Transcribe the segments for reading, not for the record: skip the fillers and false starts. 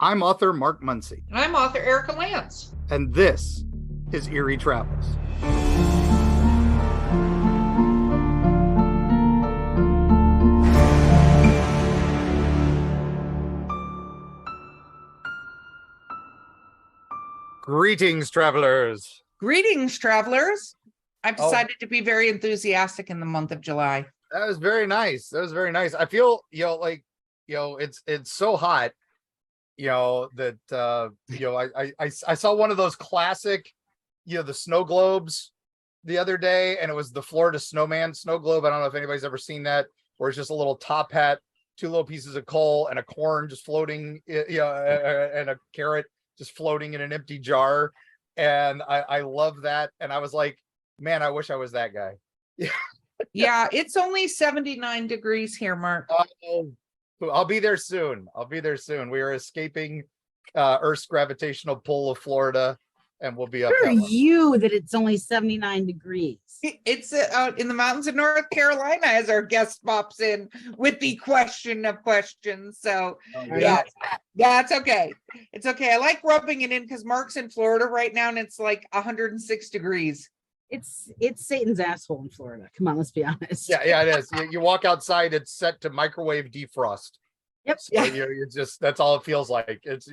I'm author Mark Muncy. And I'm author Erika Lance. And this is Eerie Travels. Greetings, travelers. Greetings, travelers. I've decided to be very enthusiastic in the month of July. That was very nice. That was very nice. I feel, it's so hot, that, I saw one of those classic, the snow globes the other day, and it was the Florida snowman snow globe. I don't know if anybody's ever seen that, where it's just a little top hat, two little pieces of coal and a corn just floating, and a carrot just floating in an empty jar. And I love that. And I was like, man, I wish I was that guy. Yeah, it's only 79 degrees here, Mark. I'll be there soon. We are escaping Earth's gravitational pull of Florida, and we'll be up. Who are you that it's only 79 degrees? It's in the mountains of North Carolina, as our guest pops in with the question of questions. So yeah, that's okay. It's okay. I like rubbing it in because Mark's in Florida right now, and it's like 106 degrees. It's Satan's asshole in Florida. Come on, let's be honest. Yeah, it is. You walk outside, it's set to microwave defrost. Yep. So you just, that's all it feels like. It's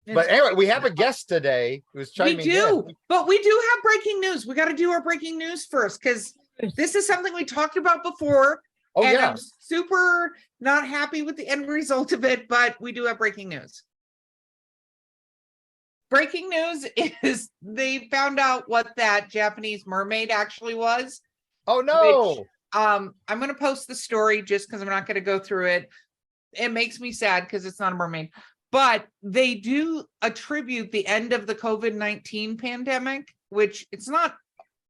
But anyway, we have a guest today who's chiming in. We do, but we do have breaking news. We got to do our breaking news first, because this is something we talked about before. And I'm super not happy with the end result of it, but we do have breaking news. Breaking news is they found out what that Japanese mermaid actually was. Oh no. Which, I'm going to post the story just because I'm not going to go through it. It makes me sad because it's not a mermaid, but they do attribute the end of the COVID-19 pandemic, which it's not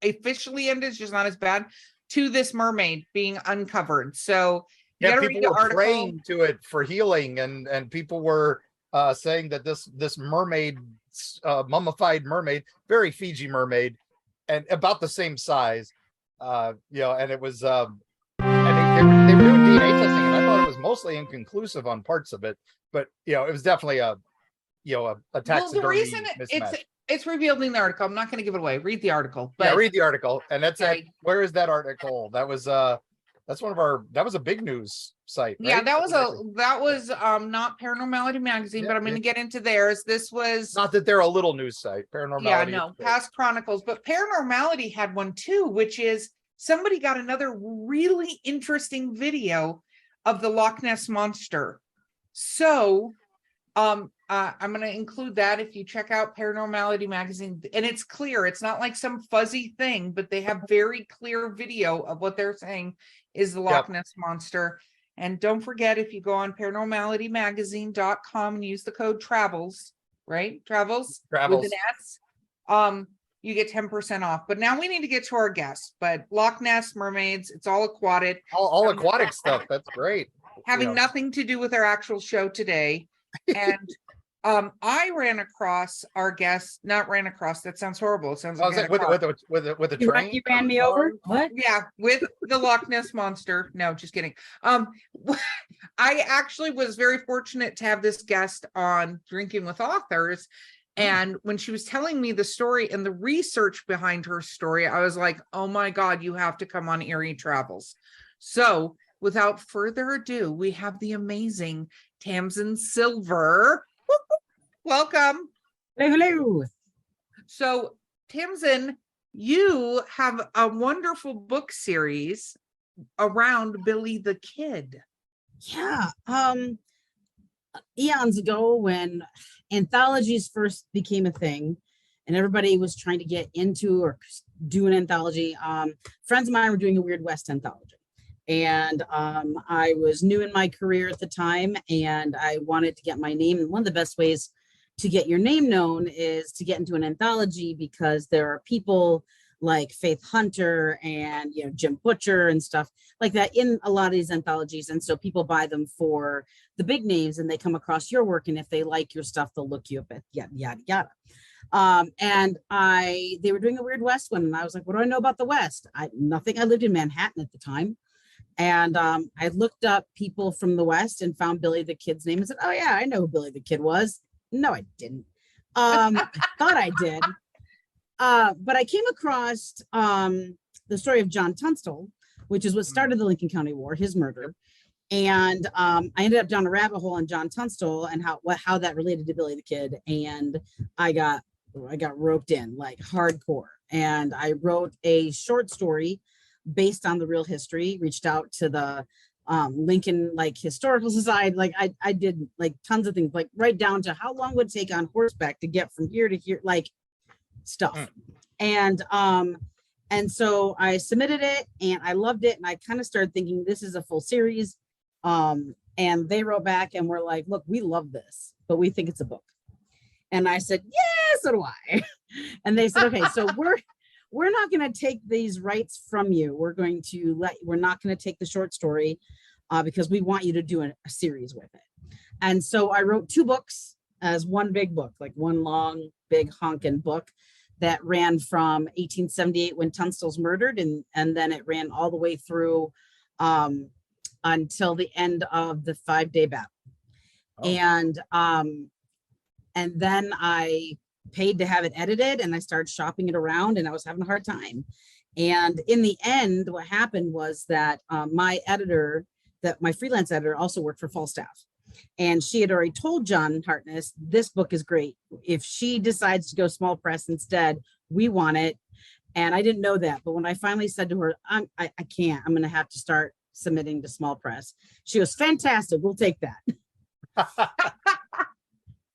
officially ended, it's just not as bad, to this mermaid being uncovered. So yeah, people were praying to it for healing, and people were saying that this mermaid, mummified mermaid, very Fiji mermaid, and about the same size, and it was and they were doing DNA testing, and I thought it was mostly inconclusive on parts of it, but it was definitely a taxidermy the reason mismatch. It's revealed in the article. I'm not going to give it away. Read the article. But read the article, and that's where is that article? That was that was a big news site, right? Yeah, that was not Paranormality Magazine, but I'm going to get into theirs. This was not that they're a little news site. Paranormality. Yeah, no, Past Chronicles, but Paranormality had one too, which is somebody got another really interesting video of the Loch Ness Monster. So, I'm going to include that if you check out Paranormality Magazine, and it's clear. It's not like some fuzzy thing, but they have very clear video of what they're saying is the Loch Ness Monster. And don't forget, if you go on paranormalitymagazine.com and use the code TRAVELS, right? Travels with an S, you get 10% off. But now we need to get to our guests. But Loch Ness mermaids, it's all aquatic. All aquatic stuff. That's great. Having nothing to do with our actual show today. And I ran across our guest, not ran across, that sounds horrible. It sounds like with a train. You ran me over? What? Yeah, with the Loch Ness Monster. No, just kidding. I actually was very fortunate to have this guest on Drinking with Authors. And when she was telling me the story and the research behind her story, I was like, oh my God, you have to come on Eerie Travels. So without further ado, we have the amazing Tamsin Silver. Welcome. Hello. So, Tamsin, you have a wonderful book series around Billy the Kid. Yeah. Eons ago, when anthologies first became a thing and everybody was trying to get into or do an anthology, friends of mine were doing a Weird West anthology. And I was new in my career at the time, and I wanted to get my name. And one of the best ways to get your name known is to get into an anthology, because there are people like Faith Hunter and Jim Butcher and stuff like that in a lot of these anthologies. And so people buy them for the big names, and they come across your work, and if they like your stuff, they'll look you up at yada yada yada. And they were doing a Weird West one, and I was like, what do I know about the West? Nothing. I lived in Manhattan at the time. And I looked up people from the West and found Billy the Kid's name and said, oh yeah, I know who Billy the Kid was. No, I didn't. I thought I did. But I came across the story of John Tunstall, which is what started the Lincoln County War, his murder. And I ended up down a rabbit hole on John Tunstall and how that related to Billy the Kid. And I got roped in like hardcore. And I wrote a short story based on the real history, reached out to the Lincoln like Historical Society. Like I did like tons of things, like right down to how long would it take on horseback to get from here to here, like stuff. And so I submitted it and I loved it. And I kind of started thinking this is a full series. And they wrote back and were like, look, we love this, but we think it's a book. And I said, yeah, so do I. And they said, okay, so we're not going to take these rights from you. We're not going to take the short story because we want you to do a series with it. And so I wrote 2 books as one big book, like one long, big honking book that ran from 1878 when Tunstall's murdered. And then it ran all the way through until the end of the 5-day battle. Oh. And then I paid to have it edited and I started shopping it around and I was having a hard time. And in the end, what happened was that my freelance editor also worked for Falstaff. And she had already told John Hartness, this book is great. If she decides to go small press instead, we want it. And I didn't know that. But when I finally said to her, I can't, I'm going to have to start submitting to small press. She was fantastic. We'll take that.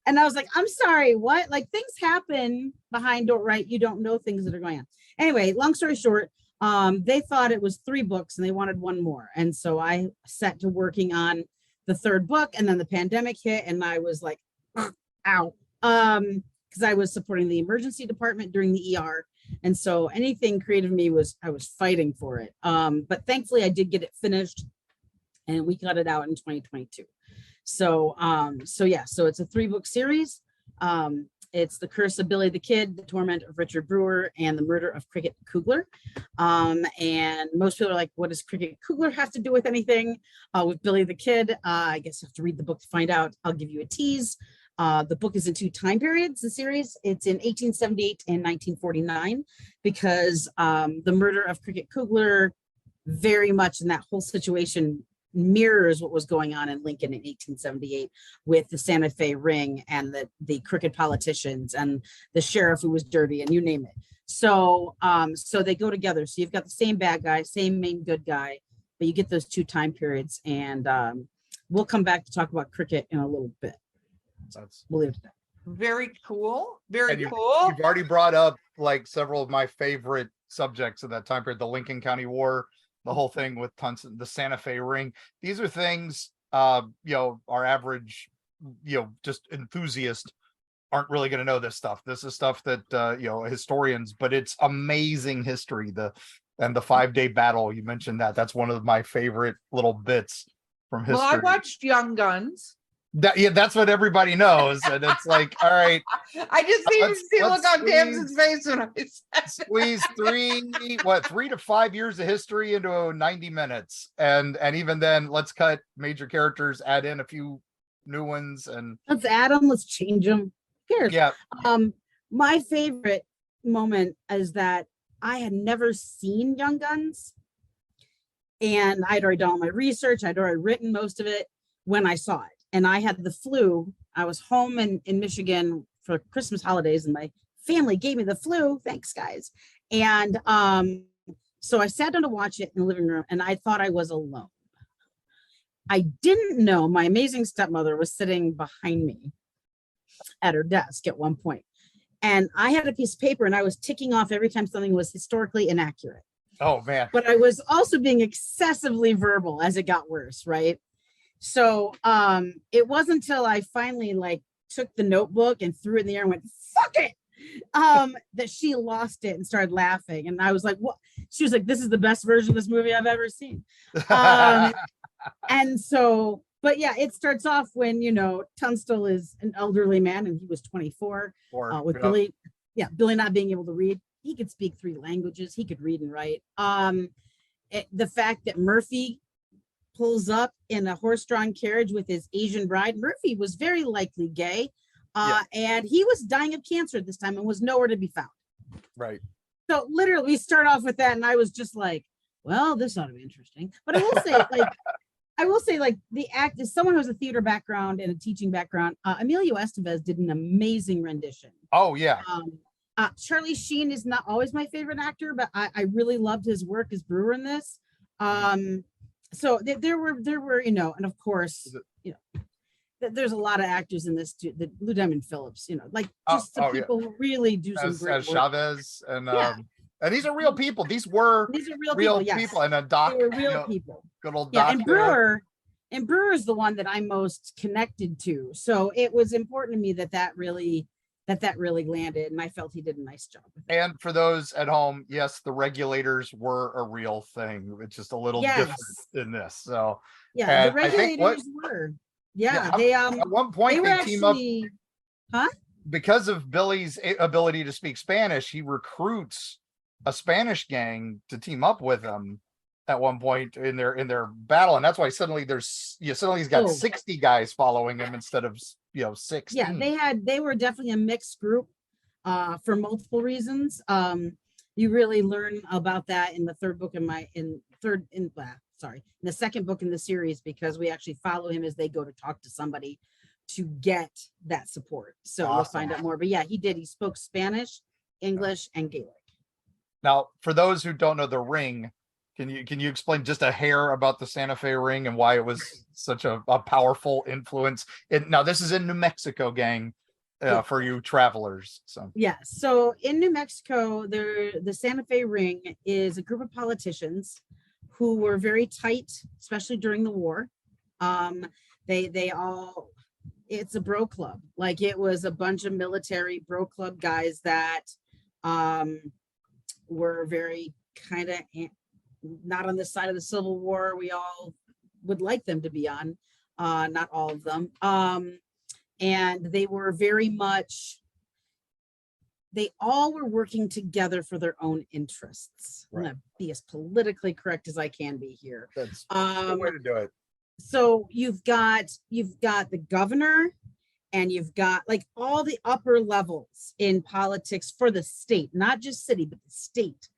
And I was like, I'm sorry, what? Like things happen behind door, right? You don't know things that are going on. Anyway, long story short, they thought it was 3 books and they wanted 1 more. And so I set to working on the 3rd book and then the pandemic hit and I was like, ow. Because I was supporting the emergency department during the ER. And so anything creative in me I was fighting for it. But thankfully I did get it finished and we got it out in 2022. So it's a 3-book series. It's The Curse of Billy the Kid, The Torment of Richard Brewer, and The Murder of Cricket Kugler. And most people are like, what does Cricket Kugler have to do with anything with Billy the Kid? I guess you have to read the book to find out. I'll give you a tease. The book is in 2 time periods, the series. It's in 1878 and 1949, because the murder of Cricket Kugler very much in that whole situation mirrors what was going on in Lincoln in 1878 with the Santa Fe ring and the crooked politicians and the sheriff who was dirty and you name it. So they go together. So you've got the same bad guy, same main good guy, but you get those 2 time periods. And we'll come back to talk about cricket in a little bit. We'll leave it at that. Very cool. Very cool. You've already brought up like several of my favorite subjects of that time period, the Lincoln County War, the whole thing with Tunstall, the Santa Fe ring. These are things, our average, just enthusiast aren't really going to know this stuff. This is stuff that, historians, but it's amazing history. The 5-day battle, you mentioned that's one of my favorite little bits from history. Well, I watched Young Guns. That's what everybody knows. And it's like, all right. I just need to see a look on Tamsin's face when I said squeeze 3 to 5 years of history into 90 minutes. And even then, let's cut major characters, add in a few new ones, and let's add them, let's change them. Who cares? Yeah. My favorite moment is that I had never seen Young Guns. And I'd already done all my research. I'd already written most of it when I saw it. And I had the flu. I was home in Michigan for Christmas holidays and my family gave me the flu. Thanks, guys. And so I sat down to watch it in the living room and I thought I was alone. I didn't know my amazing stepmother was sitting behind me at her desk at one point. And I had a piece of paper and I was ticking off every time something was historically inaccurate. Oh, man. But I was also being excessively verbal as it got worse, right? So it wasn't until I finally took the notebook and threw it in the air and went, fuck it, that she lost it and started laughing. And I was like, what? She was like, this is the best version of this movie I've ever seen. And so, but yeah, it starts off when, Tunstall is an elderly man and he was 24 with Billy. Yeah, Billy not being able to read. He could speak 3 languages. He could read and write. The fact that Murphy pulls up in a horse-drawn carriage with his Asian bride. Murphy was very likely gay, and he was dying of cancer at this time and was nowhere to be found. Right. So literally, we start off with that, and I was just like, well, this ought to be interesting. But I will say, like, the act is someone who has a theater background and a teaching background. Emilio Estevez did an amazing rendition. Oh, yeah. Charlie Sheen is not always my favorite actor, but I really loved his work as Brewer in this. So there were, you know, and of course, you know, there's a lot of actors in this too. The Lou Diamond Phillips, you know, like just some people who really do some great as work. Chavez and these are real people. These are real people, and a doc. They were real people. Good old yeah, doc. And Brewer is the one that I'm most connected to. So it was important to me that really landed, and I felt he did a nice job with it. And for those at home, yes, the regulators were a real thing. It's just a little different in this. So yeah, the regulators were. Yeah, they at one point they team up. Because of Billy's ability to speak Spanish, he recruits a Spanish gang to team up with him at one point in their battle, and that's why suddenly he's got 60 guys following him instead of 60. Yeah, they were definitely a mixed group for multiple reasons. You really learn about that in the third book in the second book in the series, because we actually follow him as they go to talk to somebody to get that support. So we'll find out more. But yeah, he spoke Spanish, English, and Gaelic. Now, for those who don't know the ring, can you explain just a hair about the Santa Fe ring and why it was such a powerful influence? Now this is in New Mexico, gang, for you travelers. So in New Mexico, the Santa Fe ring is a group of politicians who were very tight, especially during the war. It's a bro club. Like, it was a bunch of military bro club guys that were very kind of not on the side of the Civil War we all would like them to be on, not all of them. And they were very much, they all were working together for their own interests. Right. I'm gonna be as politically correct as I can be here. That's the way to do it. So you've got the governor, and you've got like all the upper levels in politics for the state, not just city, but the state.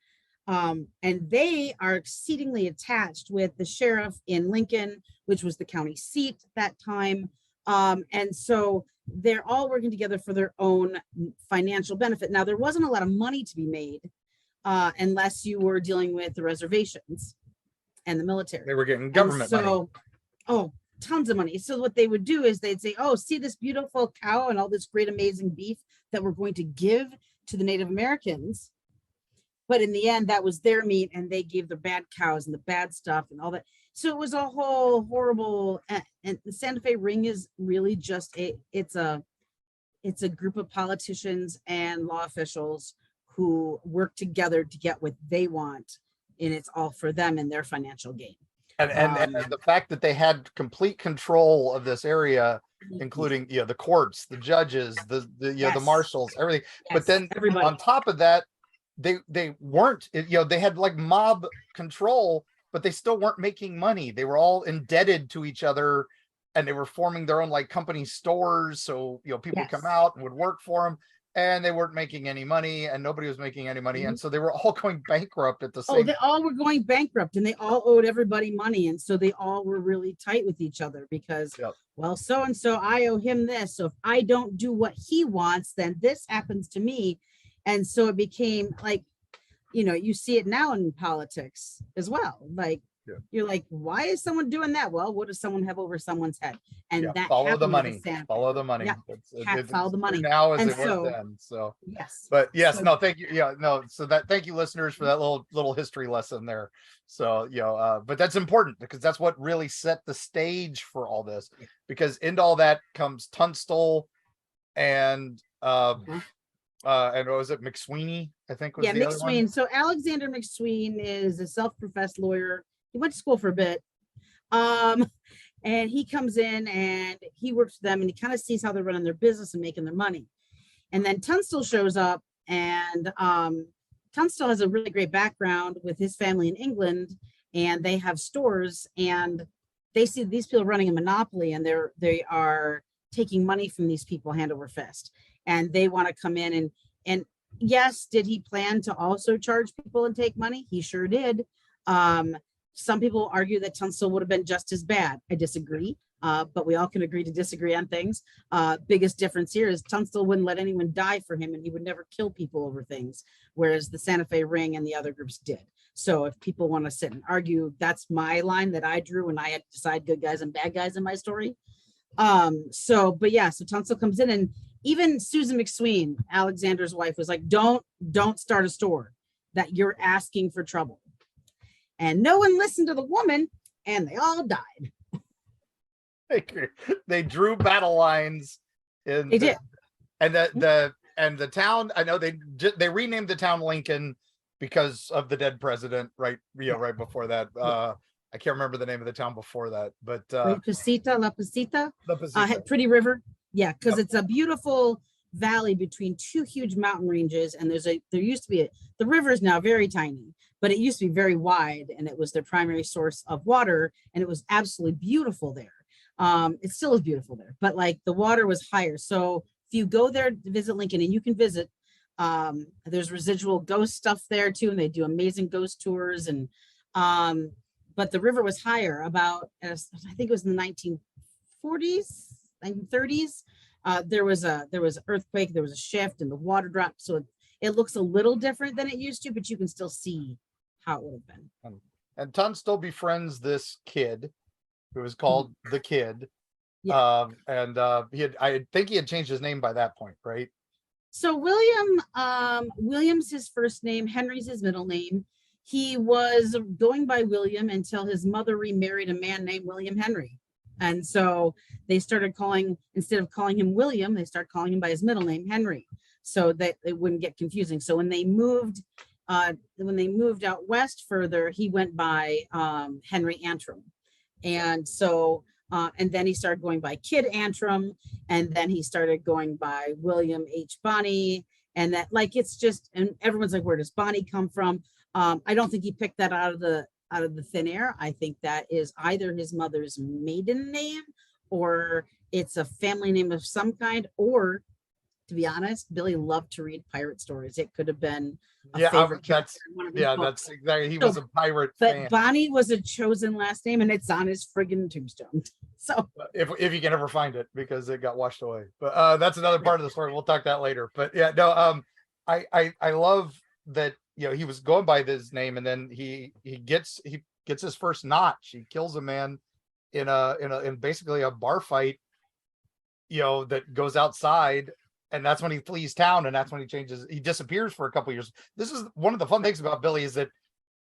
And they are exceedingly attached with the sheriff in Lincoln, which was the county seat at that time. And so they're all working together for their own financial benefit. Now, there wasn't a lot of money to be made unless you were dealing with the reservations and the military. They were getting government money. Oh, tons of money. So what they would do is they'd say, oh, see this beautiful cow and all this great, amazing beef that we're going to give to the Native Americans. But in the end, that was their meat, and they gave the bad cows and the bad stuff and all that. So it was a whole horrible, and the Santa Fe ring is really just it's a group of politicians and law officials who work together to get what they want, and it's all for them and their financial gain. And the fact that they had complete control of this area, including the courts, the judges, the marshals, everything. Yes, but then everybody. On top of that, they weren't, they had like mob control, but they still weren't making money. They were all indebted to each other, and they were forming their own like company stores. So people would come out and would work for them, and they weren't making any money, and nobody was making any money. And so they were all going bankrupt at the same time. They all were going bankrupt, and they all owed everybody money. And so they all were really tight with each other because, well, so-and-so, I owe him this. So if I don't do what he wants, then this happens to me. And so it became like, you see it now in politics as well. Like, you're like, why is someone doing that? Well, what does someone have over someone's head? And that follow the money. Follow the money. Yeah. Follow the money now as it was then. So yes. But yes, so, no, thank you. Yeah, no. So thank you, listeners, for that little history lesson there. So but that's important because that's what really set the stage for all this. Because into all that comes Tunstall and what was it, McSweeney? I think was the other one. So Alexander McSween is a self-professed lawyer. He went to school for a bit, and he comes in and he works with them, and he kind of sees how they're running their business and making their money. And then Tunstall shows up, and Tunstall has a really great background with his family in England, and they have stores, and they see these people running a monopoly, and they are taking money from these people hand over fist, and they want to come in and yes, did he plan to also charge people and take money? He sure did. Some people argue that Tunstall would have been just as bad. I disagree, but we all can agree to disagree on things. Biggest difference here is Tunstall wouldn't let anyone die for him, and he would never kill people over things, whereas the Santa Fe Ring and the other groups did. So if people want to sit and argue, that's my line that I drew when I had to decide good guys and bad guys in my story. So Tunstall comes in, and even Susan McSween, Alexander's wife, was like, don't start a store, that you're asking for trouble. And no one listened to the woman, and they all died. They drew battle lines. They did. And the town, I know they renamed the town Lincoln because of the dead president, right? Right before that. I can't remember the name of the town before that, but La Pasita, Pretty River. Yeah, because it's a beautiful valley between two huge mountain ranges, and there used to be the river is now very tiny, but it used to be very wide, and it was their primary source of water, and it was absolutely beautiful there. It still is beautiful there, but like the water was higher. So if you go there to visit Lincoln, and you can visit, there's residual ghost stuff there too, and they do amazing ghost tours, and but the river was higher about, I think it was in the 1940s, 1930s. There was an earthquake, there was a shift, and the water dropped. So it looks a little different than it used to, but you can still see how it would have been. And Tunstall befriends this kid who was called the Kid. Yeah. I think he had changed his name by that point, right? So William's his first name, Henry's his middle name. He was going by William until his mother remarried a man named William Henry. And so they started instead of calling him William, they started calling him by his middle name, Henry, so that it wouldn't get confusing. So when they moved out west further, he went by Henry Antrim. And so, and then he started going by Kid Antrim, and then he started going by William H. Bonney. And that, like, it's just, and everyone's like, where does Bonney come from? I don't think he picked that out of the thin air. I think that is either his mother's maiden name, or it's a family name of some kind, or, to be honest, Billy loved to read pirate stories. It could have been that's exactly, he was a pirate fan. But Bonnie was a chosen last name, and it's on his friggin' tombstone. So if you can ever find it, because it got washed away. But that's another part of the story. We'll talk that later. But yeah, no, I love that, he was going by this name, and then he gets his first notch. He kills a man in basically a bar fight, that goes outside, and that's when he flees town, and that's when he disappears for a couple of years. This is one of the fun things about Billy, is that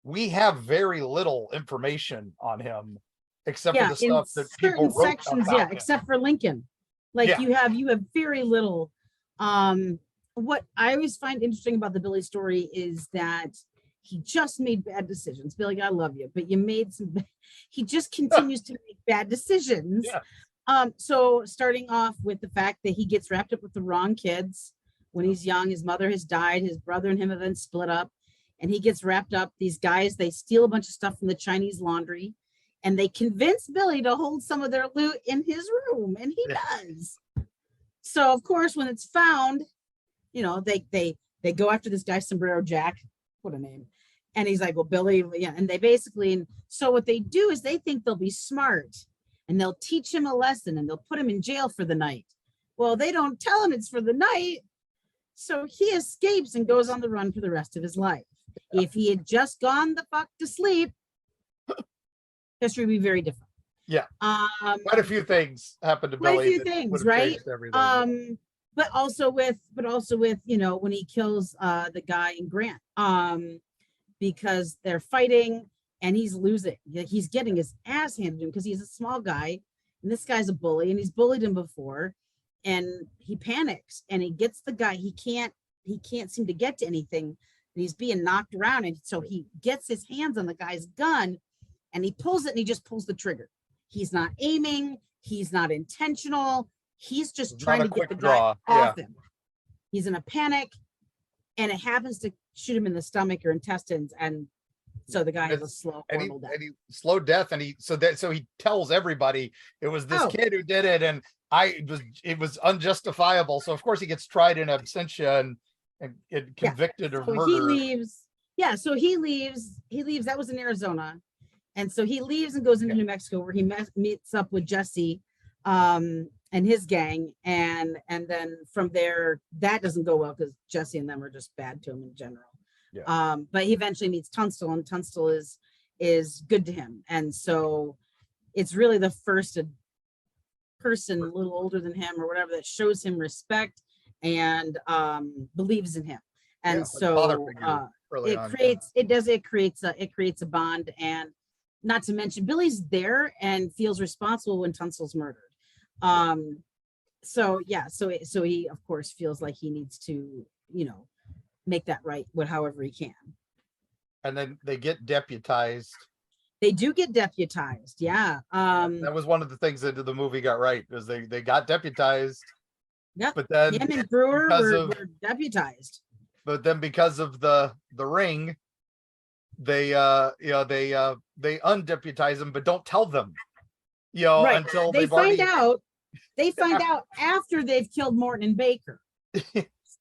we have very little information on him, except for the stuff that people wrote sections, about him. Except for Lincoln. Like you have very little. What I always find interesting about the Billy story is that he just made bad decisions. Billy, I love you, but he just continues to make bad decisions. Yeah. So starting off with the fact that he gets wrapped up with the wrong kids when he's young. His mother has died. His brother and him have been split up, and he gets wrapped up. These guys, they steal a bunch of stuff from the Chinese laundry, and they convince Billy to hold some of their loot in his room, and he does. So of course, when it's found, they go after this guy, Sombrero Jack, what a name. And he's like, well, Billy, and they basically, so what they do is they think they'll be smart, and they'll teach him a lesson, and they'll put him in jail for the night. Well, they don't tell him it's for the night. So he escapes and goes on the run for the rest of his life. If he had just gone the fuck to sleep, history would be very different. Yeah. Quite a few things happened to Billy. Quite a few things, right? But also with, when he kills the guy in Grant, because they're fighting and he's losing. He's getting his ass handed to him because he's a small guy, and this guy's a bully, and he's bullied him before, and he panics and he gets the guy. He can't seem to get to anything, and he's being knocked around, and so he gets his hands on the guy's gun, and he pulls it, and he just pulls the trigger. He's not aiming. He's not intentional. He's just trying to get the guy off him. He's in a panic, and it happens to shoot him in the stomach or intestines, and So the guy has a It's- slow, and he, horrible death. and he slow death, and so he tells everybody it was this Oh. kid who did it, and it was unjustifiable. So of course he gets tried in absentia and convicted of So murder. he leaves. Yeah, so he leaves. That was in Arizona, and so he leaves and goes into New Mexico, where he meets up with Jesse, and his gang, and then from there that doesn't go well because Jesse and them are just bad to him in general. Yeah. But he eventually meets Tunstall, and Tunstall is good to him, and so it's really the first person a little older than him or whatever that shows him respect and believes in him. And father so figure early on, it creates a bond. And not to mention Billy's there and feels responsible when Tunstall's murdered. So he of course feels like he needs to, make that right however he can. And then they get deputized. They do get deputized. Yeah. That was one of the things that the movie got right, was they got deputized. Yep. But then him and Brewer were deputized. But then because of the ring, they undeputize them, but don't tell them, until they find out. They find Yeah. out after they've killed Morton and Baker.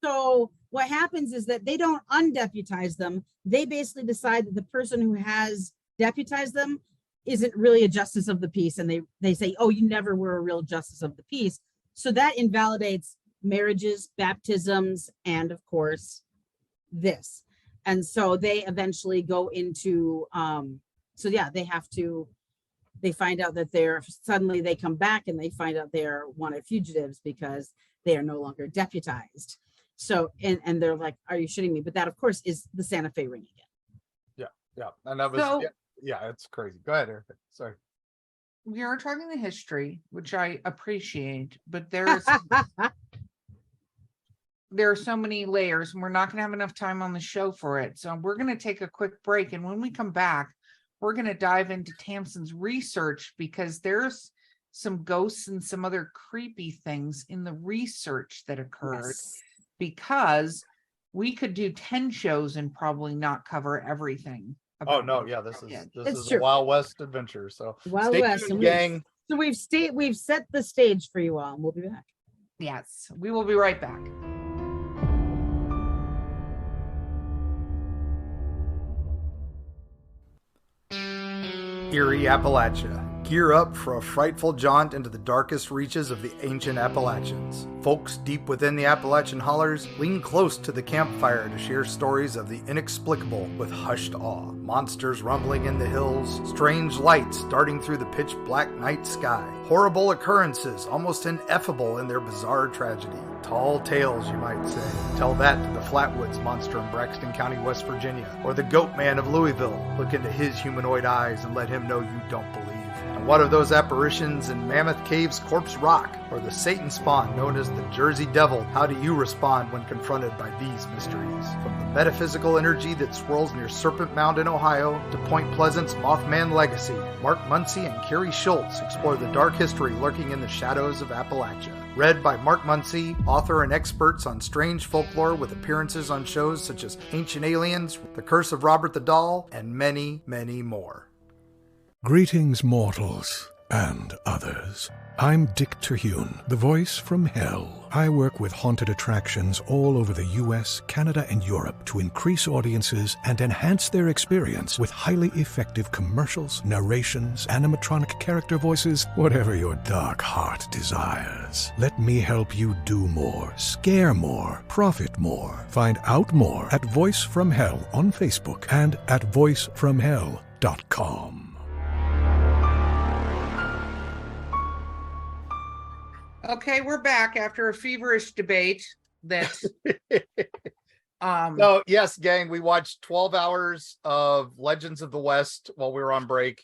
So what happens is that they don't undeputize them. They basically decide that the person who has deputized them isn't really a justice of the peace, and they say, oh, you never were a real justice of the peace. So that invalidates marriages, baptisms, and of course this. And so they eventually go into they find out that they come back and they find out they're wanted fugitives because they are no longer deputized. So and they're like, are you shitting me? But that of course is the Santa Fe ring again. Yeah. And that was it's crazy. Go ahead, Erika. Sorry. We are talking the history, which I appreciate, but there are so many layers, and we're not going to have enough time on the show for it. So we're going to take a quick break, and when we come back, we're going to dive into Tamsin's research, because there's some ghosts and some other creepy things in the research that occurred. Yes. Because we could do 10 shows and probably not cover everything. Oh no, yeah, this is true. a Wild West adventure. So Wild stay West, tuned, gang. So we've set the stage for you all, and we'll be back. Yes, we will be right back. Eerie, Appalachia. Gear up for a frightful jaunt into the darkest reaches of the ancient Appalachians. Folks deep within the Appalachian hollers lean close to the campfire to share stories of the inexplicable with hushed awe. Monsters rumbling in the hills, strange lights darting through the pitch black night sky, horrible occurrences almost ineffable in their bizarre tragedy. Tall tales, you might say. Tell that to the Flatwoods monster in Braxton County, West Virginia, or the Goat Man of Louisville. Look into his humanoid eyes and let him know you don't believe. And what of those apparitions in Mammoth Cave's Corpse Rock, or the Satan spawn known as the Jersey Devil? How do you respond when confronted by these mysteries? From the metaphysical energy that swirls near Serpent Mound in Ohio to Point Pleasant's Mothman legacy, Mark Muncy and Carrie Schultz explore the dark history lurking in the shadows of Appalachia. Read by Mark Muncy, author and experts on strange folklore with appearances on shows such as Ancient Aliens, The Curse of Robert the Doll, and many, many more. Greetings, mortals and others. I'm Dick Terhune, the voice from hell. I work with haunted attractions all over the US, Canada, and Europe to increase audiences and enhance their experience with highly effective commercials, narrations, animatronic character voices, whatever your dark heart desires. Let me help you do more, scare more, profit more. Find out more at Voice from Hell on Facebook and at voicefromhell.com. Okay, we're back after a feverish debate that So yes, gang, we watched 12 hours of Legends of the West while we were on break.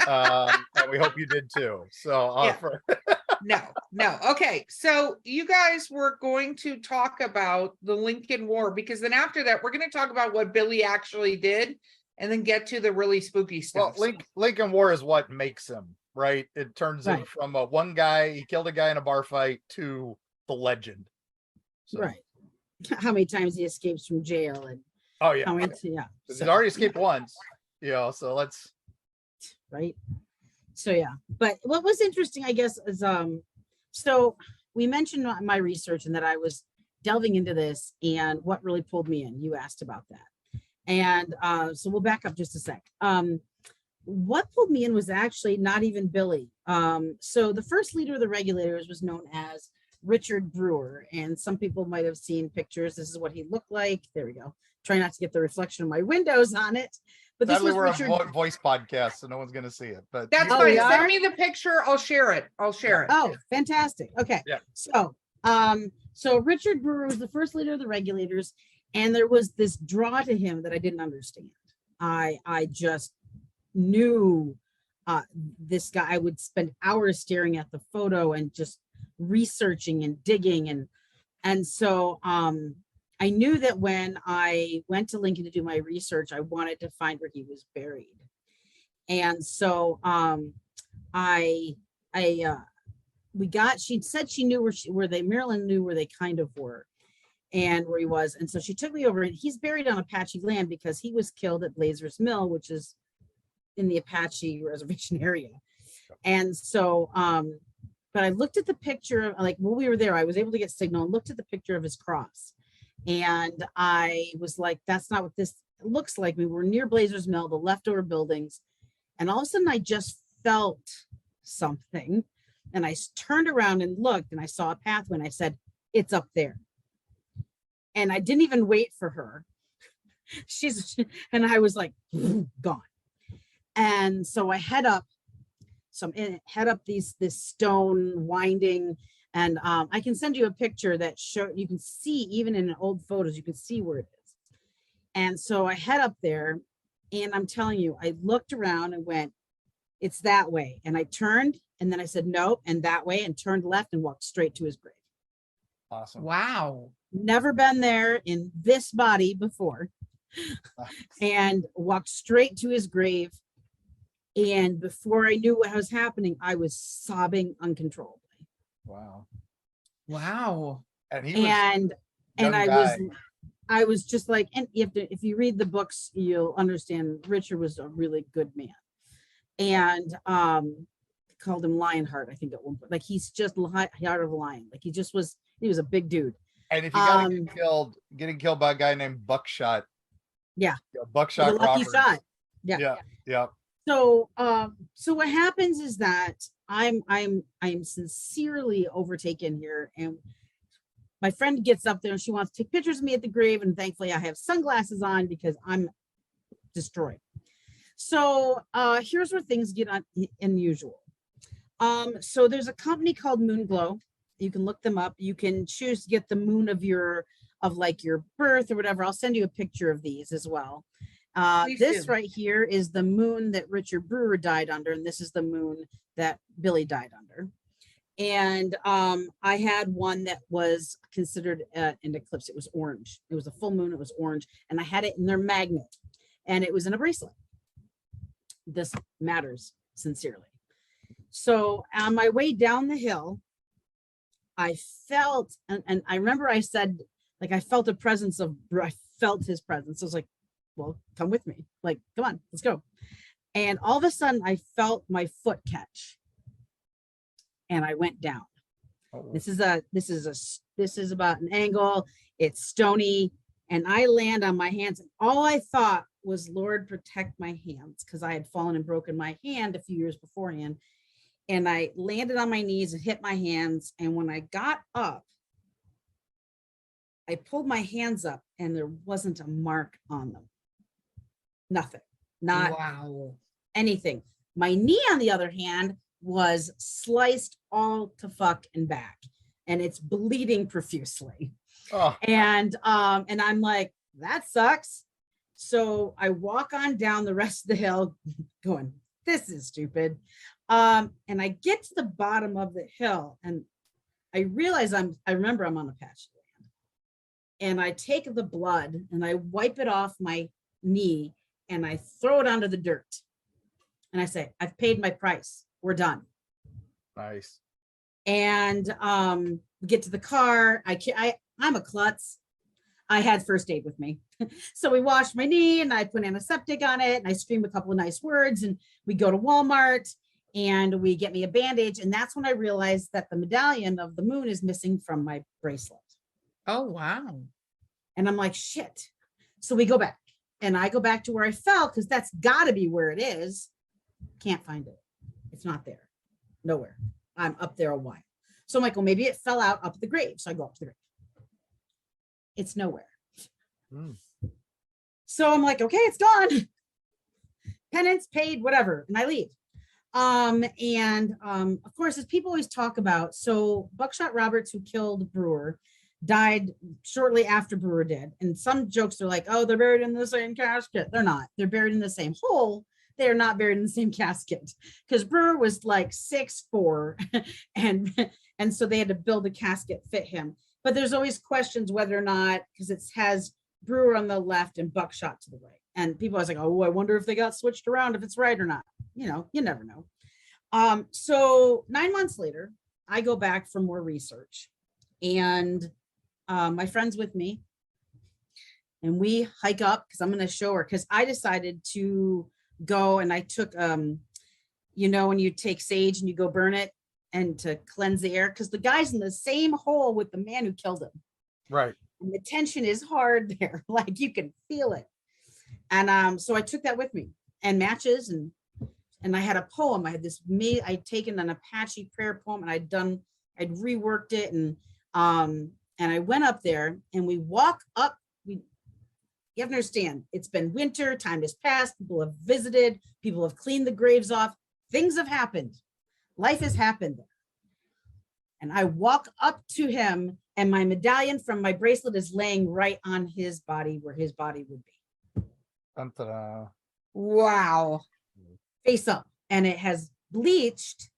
And we hope you did too. So no. Okay, so you guys were going to talk about the Lincoln War, because then after that we're going to talk about what Billy actually did and then get to the really spooky stuff. Well, Lincoln War is what makes him, right? It turns him Right. from one guy, he killed a guy in a bar fight, to the legend. So, Right. How many times he escapes from jail and Oh yeah. how many, yeah. He's So, already escaped once. So let's. Right. So yeah, but what was interesting, I guess, is so we mentioned my research and that I was delving into this, and what really pulled me in. You asked about that, and so we'll back up just a sec. What pulled me in was actually not even Billy. So the first leader of the regulators was known as Richard Brewer, and some people might have seen pictures. This is what he looked like. There we go. Try not to get the reflection of my windows on it. But this Sadly, was we're Richard. a voice podcast, so no one's gonna see it. But That's Oh, fine. we Send are? me the picture. I'll share it. Oh, fantastic. Okay. Yeah. So Richard Brewer was the first leader of the regulators, and there was this draw to him that I didn't understand. I just knew this guy. I would spend hours staring at the photo and just researching and digging, and so I knew that when I went to Lincoln to do my research, I wanted to find where he was buried. And so she said she knew Maryland knew where they kind of were and where he was. And so she took me over, and he's buried on Apache land because he was killed at Blazers Mill, which is in the Apache reservation area. And so, but I looked at the picture, like when we were there, I was able to get signal and looked at the picture of his cross. And I was like, that's not what this looks like. We were near Blazers Mill, the leftover buildings. And all of a sudden I just felt something. And I turned around and looked, and I saw a pathway, and I said, it's up there. And I didn't even wait for her. And I was like, gone. And so I head up this stone winding. And I can send you a picture that you can see, even in old photos, you can see where it is. And so I head up there, and I'm telling you, I looked around and went, it's that way. And I turned, and then I said, nope, and that way, and turned left and walked straight to his grave. Awesome. Wow. Never been there in this body before. And walked straight to his grave. And before I knew what was happening, I was sobbing uncontrollably. Wow. And he was and I was just like, and if you read the books, you'll understand Richard was a really good man. And called him Lionheart, I think, at one point. Like, he's just heart of a lion. Like, he was a big dude. And if you got getting killed by a guy named Buckshot. Yeah. Buckshot the lucky Roberts. shot. Yeah. So what happens is that I'm sincerely overtaken here, and my friend gets up there and she wants to take pictures of me at the grave, and thankfully I have sunglasses on because I'm destroyed. So here's where things get unusual. So there's a company called Moonglow. You can look them up. You can choose to get the moon of your birth or whatever. I'll send you a picture of these as well. This right here is the moon that Richard Brewer died under, and this is the moon that Billy died under. And I had one that was considered an eclipse. It was orange. It was a full moon. It was orange, and I had it in their magnet, and it was in a bracelet. This matters sincerely. So on my way down the hill, I felt, and I remember I said, like, I felt I felt his presence. I was like, well, come with me. Like, come on, let's go. And all of a sudden I felt my foot catch, and I went down. Oh. This is about an angle. It's stony, and I land on my hands. And all I thought was, Lord, protect my hands, because I had fallen and broken my hand a few years beforehand. And I landed on my knees and hit my hands. And when I got up, I pulled my hands up, and there wasn't a mark on them. Nothing. Not anything. My knee, on the other hand, was sliced all to fuck and back, and it's bleeding profusely. Oh. And I'm like, that sucks. So I walk on down the rest of the hill going, this is stupid. And I get to the bottom of the hill, and I realize I remember I'm on Apache land, and I take the blood and I wipe it off my knee, and I throw it onto the dirt, and I say, I've paid my price. We're done. Nice. And we get to the car. I'm a klutz. I had first aid with me. So we washed my knee and I put antiseptic on it and I screamed a couple of nice words and we go to Walmart and we get me a bandage. And that's when I realized that the medallion of the moon is missing from my bracelet. Oh, wow. And I'm like, shit. So we go back and I go back to where I fell because that's got to be where it is. Can't find it. It's not there. Nowhere. I'm up there a while. So I'm like, well, maybe it fell out up the grave. So I go up to the grave. It's nowhere. So I'm like, okay, it's gone. Penance paid, whatever. And I leave. Of course, as people always talk about, so Buckshot Roberts, who killed Brewer, died shortly after Brewer did. And some jokes are like, oh, they're buried in the same casket. They're not. They're buried in the same hole. They're not buried in the same casket because Brewer was like 6'4", and so they had to build a casket fit him. But there's always questions whether or not, because it has Brewer on the left and Buckshot to the right. And people are like, oh, I wonder if they got switched around, if it's right or not. You know, you never know. So 9 months later, I go back for more research. And my friend's with me. And we hike up because I'm going to show her, because I decided to go and I took, you know, when you take sage and you go burn it and to cleanse the air, because the guy's in the same hole with the man who killed him. Right. And the tension is hard there, like you can feel it. And so I took that with me and matches and I had a poem. I had this I'd taken an Apache prayer poem and I'd reworked it and I went up there and we walk up. You have to understand, it's been winter, time has passed, people have visited, people have cleaned the graves off, things have happened. Life has happened. And I walk up to him and my medallion from my bracelet is laying right on his body where his body would be. Ta-da. Wow. Face up. And it has bleached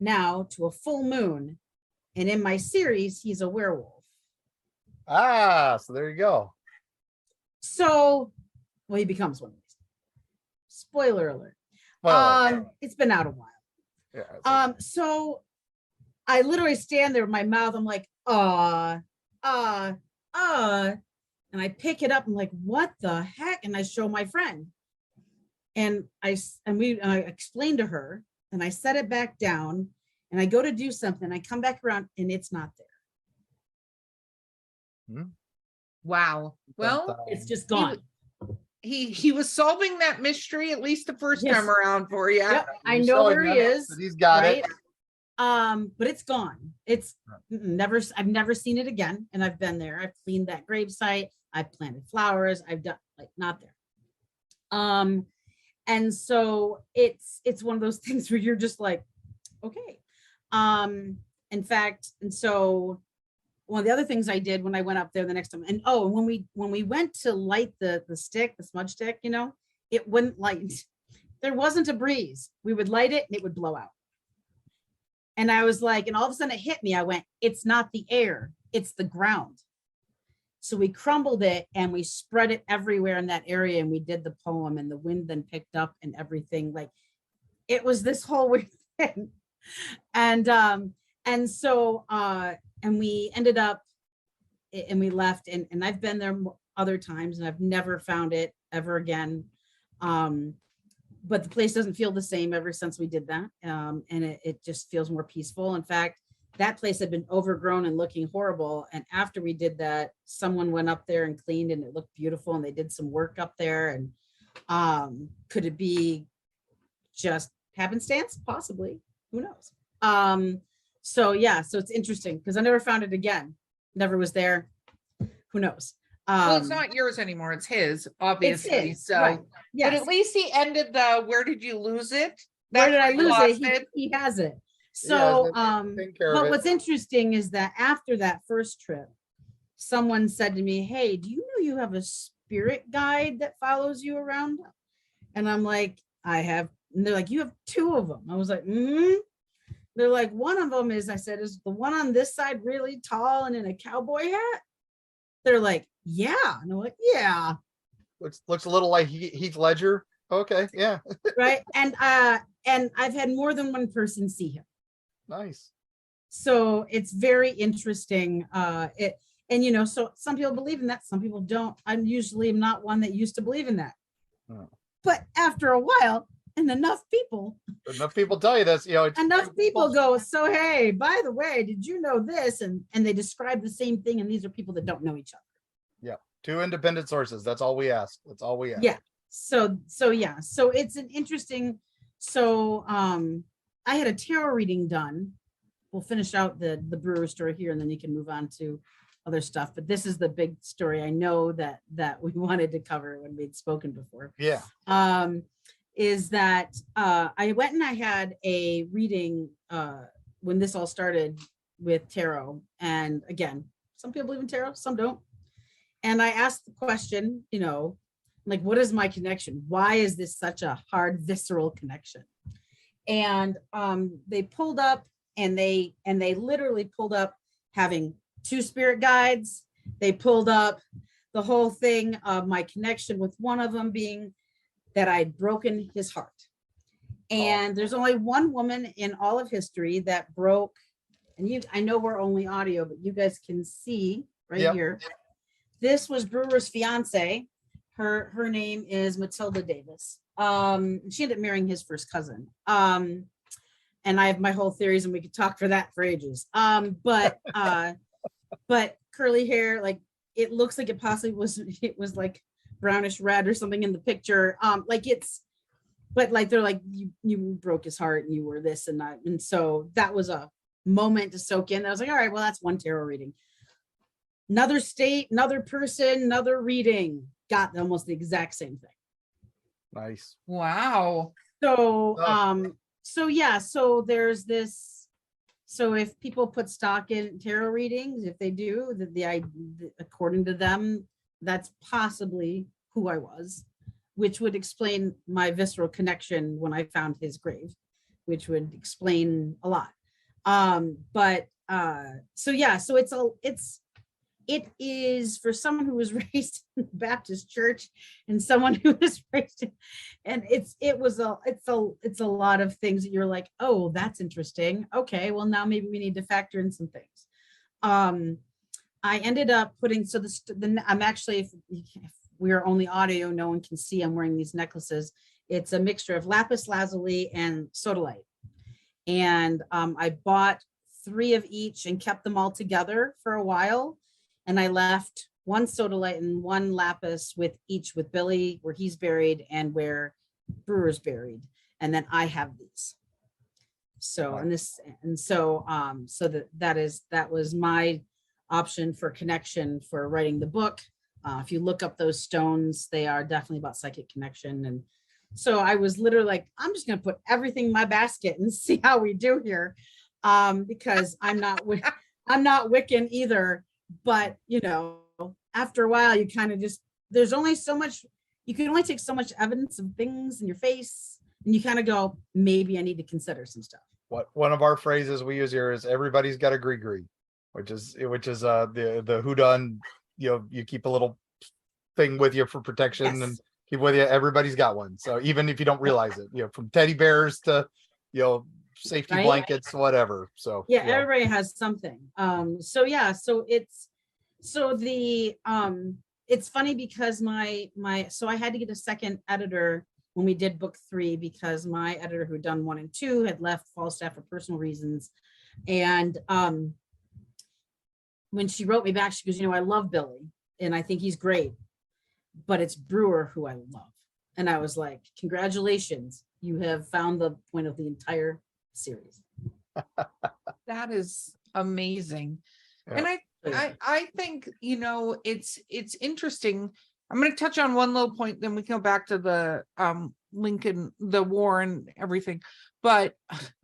now to a full moon. And in my series, he's a werewolf. Ah, so there you go. So, well, he becomes one of these. Spoiler alert. Well, it's been out a while. yeah, So I literally stand there with my mouth. I'm like, and I pick it up. I'm like, what the heck? And I show my friend. And I explained to her and I set it back down and I go to do something. I come back around and it's not there. Wow. Well, It's just gone. He was solving that mystery at least the first Yes. time around for you. Yep, I He's know showing where he them is. that he's got right? it. But it's gone. It's I've never seen it again. And I've been there. I've cleaned that gravesite. I've planted flowers. I've done not there. And so it's one of those things where you're just like, okay. In fact, and so one of the other things I did when I went up there the next time, and when we went to light the stick, the smudge stick, you know, it wouldn't light. There wasn't a breeze. We would light it and it would blow out. And I was like, and all of a sudden it hit me. I went, it's not the air, it's the ground. So we crumbled it and we spread it everywhere in that area. And we did the poem and the wind then picked up and everything. Like it was this whole weird thing. And so we ended up and we left and I've been there other times and I've never found it ever again. But the place doesn't feel the same ever since we did that. And it just feels more peaceful. In fact, that place had been overgrown and looking horrible. And after we did that, someone went up there and cleaned and it looked beautiful and they did some work up there. And could it be just happenstance? Possibly. Who knows? So it's interesting because I never found it again. Never was there. Who knows? Well, it's not yours anymore. It's his, obviously. It's his, So, right. Yes. but at least he ended where did you lose it? Where did I lose lost it? He has it. So, but what's interesting is that after that first trip, someone said to me, hey, do you know you have a spirit guide that follows you around? And I'm like, I have. And they're like, you have two of them. I was like, They're like, one of them is the one on this side really tall and in a cowboy hat? They're like, yeah. And I'm like, yeah. Looks a little like Heath Ledger. Okay, yeah. Right. And I've had more than one person see him. Nice. So it's very interesting. And, you know, so some people believe in that, some people don't. I'm usually not one that used to believe in that. Oh. But after a while, and enough people tell you this, you know, enough people go, so hey, by the way, did you know this? And they describe the same thing, and these are people that don't know each other. Yeah, 2 independent sources. That's all we ask. That's all we ask. Yeah. So yeah. So it's an interesting. So I had a tarot reading done. We'll finish out the brewer story here, and then you can move on to other stuff. But this is the big story I know that we wanted to cover when we'd spoken before. Yeah. Is that I went and I had a reading when this all started with tarot. And again, some people believe in tarot, some don't. And I asked the question, you know, like, what is my connection? Why is this such a hard, visceral connection? And they pulled up and they literally pulled up having 2 spirit guides. They pulled up the whole thing of my connection with one of them being that I'd broken his heart. And there's only one woman in all of history that broke, and I know we're only audio, but you guys can see right here. This was Brewer's fiance. Her name is Matilda Davis. She ended up marrying his first cousin. And I have my whole theories, and we could talk for that for ages. But curly hair, like it looks like it possibly was like brownish red or something in the picture. But like they're like, you broke his heart and you were this and that. And so that was a moment to soak in. I was like, all right, well, that's one tarot reading. Another state, another person, another reading, got almost the exact same thing. Nice. Wow. So yeah, so there's this. So if people put stock in tarot readings, if they do, according to them, that's possibly who I was, which would explain my visceral connection when I found his grave, which would explain a lot. So yeah, so it is for someone who was raised in the Baptist church and someone who was raised in, and it's a lot of things that you're like, oh, that's interesting. Okay, well, now maybe we need to factor in some things. I ended up putting, so I'm actually, if we are only audio, no one can see, I'm wearing these necklaces. It's a mixture of lapis lazuli and sodalite. And I bought 3 of each and kept them all together for a while. And I left 1 sodalite and 1 lapis with each, with Billy, where he's buried, and where Brewer's buried. And then I have these. So, that was my option for connection for writing the book. If you look up those stones, they are definitely about psychic connection. And so I was literally like, I'm just going to put everything in my basket and see how we do here. Because I'm not Wiccan either, but you know, after a while you kind of just, there's only so much, you can only take so much evidence of things in your face, and you kind of go, maybe I need to consider some stuff. One of our phrases we use here is everybody's got a gree, which is the who done, you know, you keep a little thing with you for protection. Yes. And keep with you. Everybody's got one. So even if you don't realize it, you know, from teddy bears to, you know, safety blankets, whatever. So yeah, everybody has something. So yeah, so it's funny because so I had to get a second editor when we did book 3, because my editor who'd done 1 and 2 had left Falstaff for personal reasons. And when she wrote me back, she goes, you know, I love Billy and I think he's great, but it's Brewer who I love. And I was like, congratulations, you have found the point of the entire series. That is amazing. Yeah. And I think, you know, it's interesting. I'm going to touch on one little point, then we can go back to the Lincoln, the war and everything, but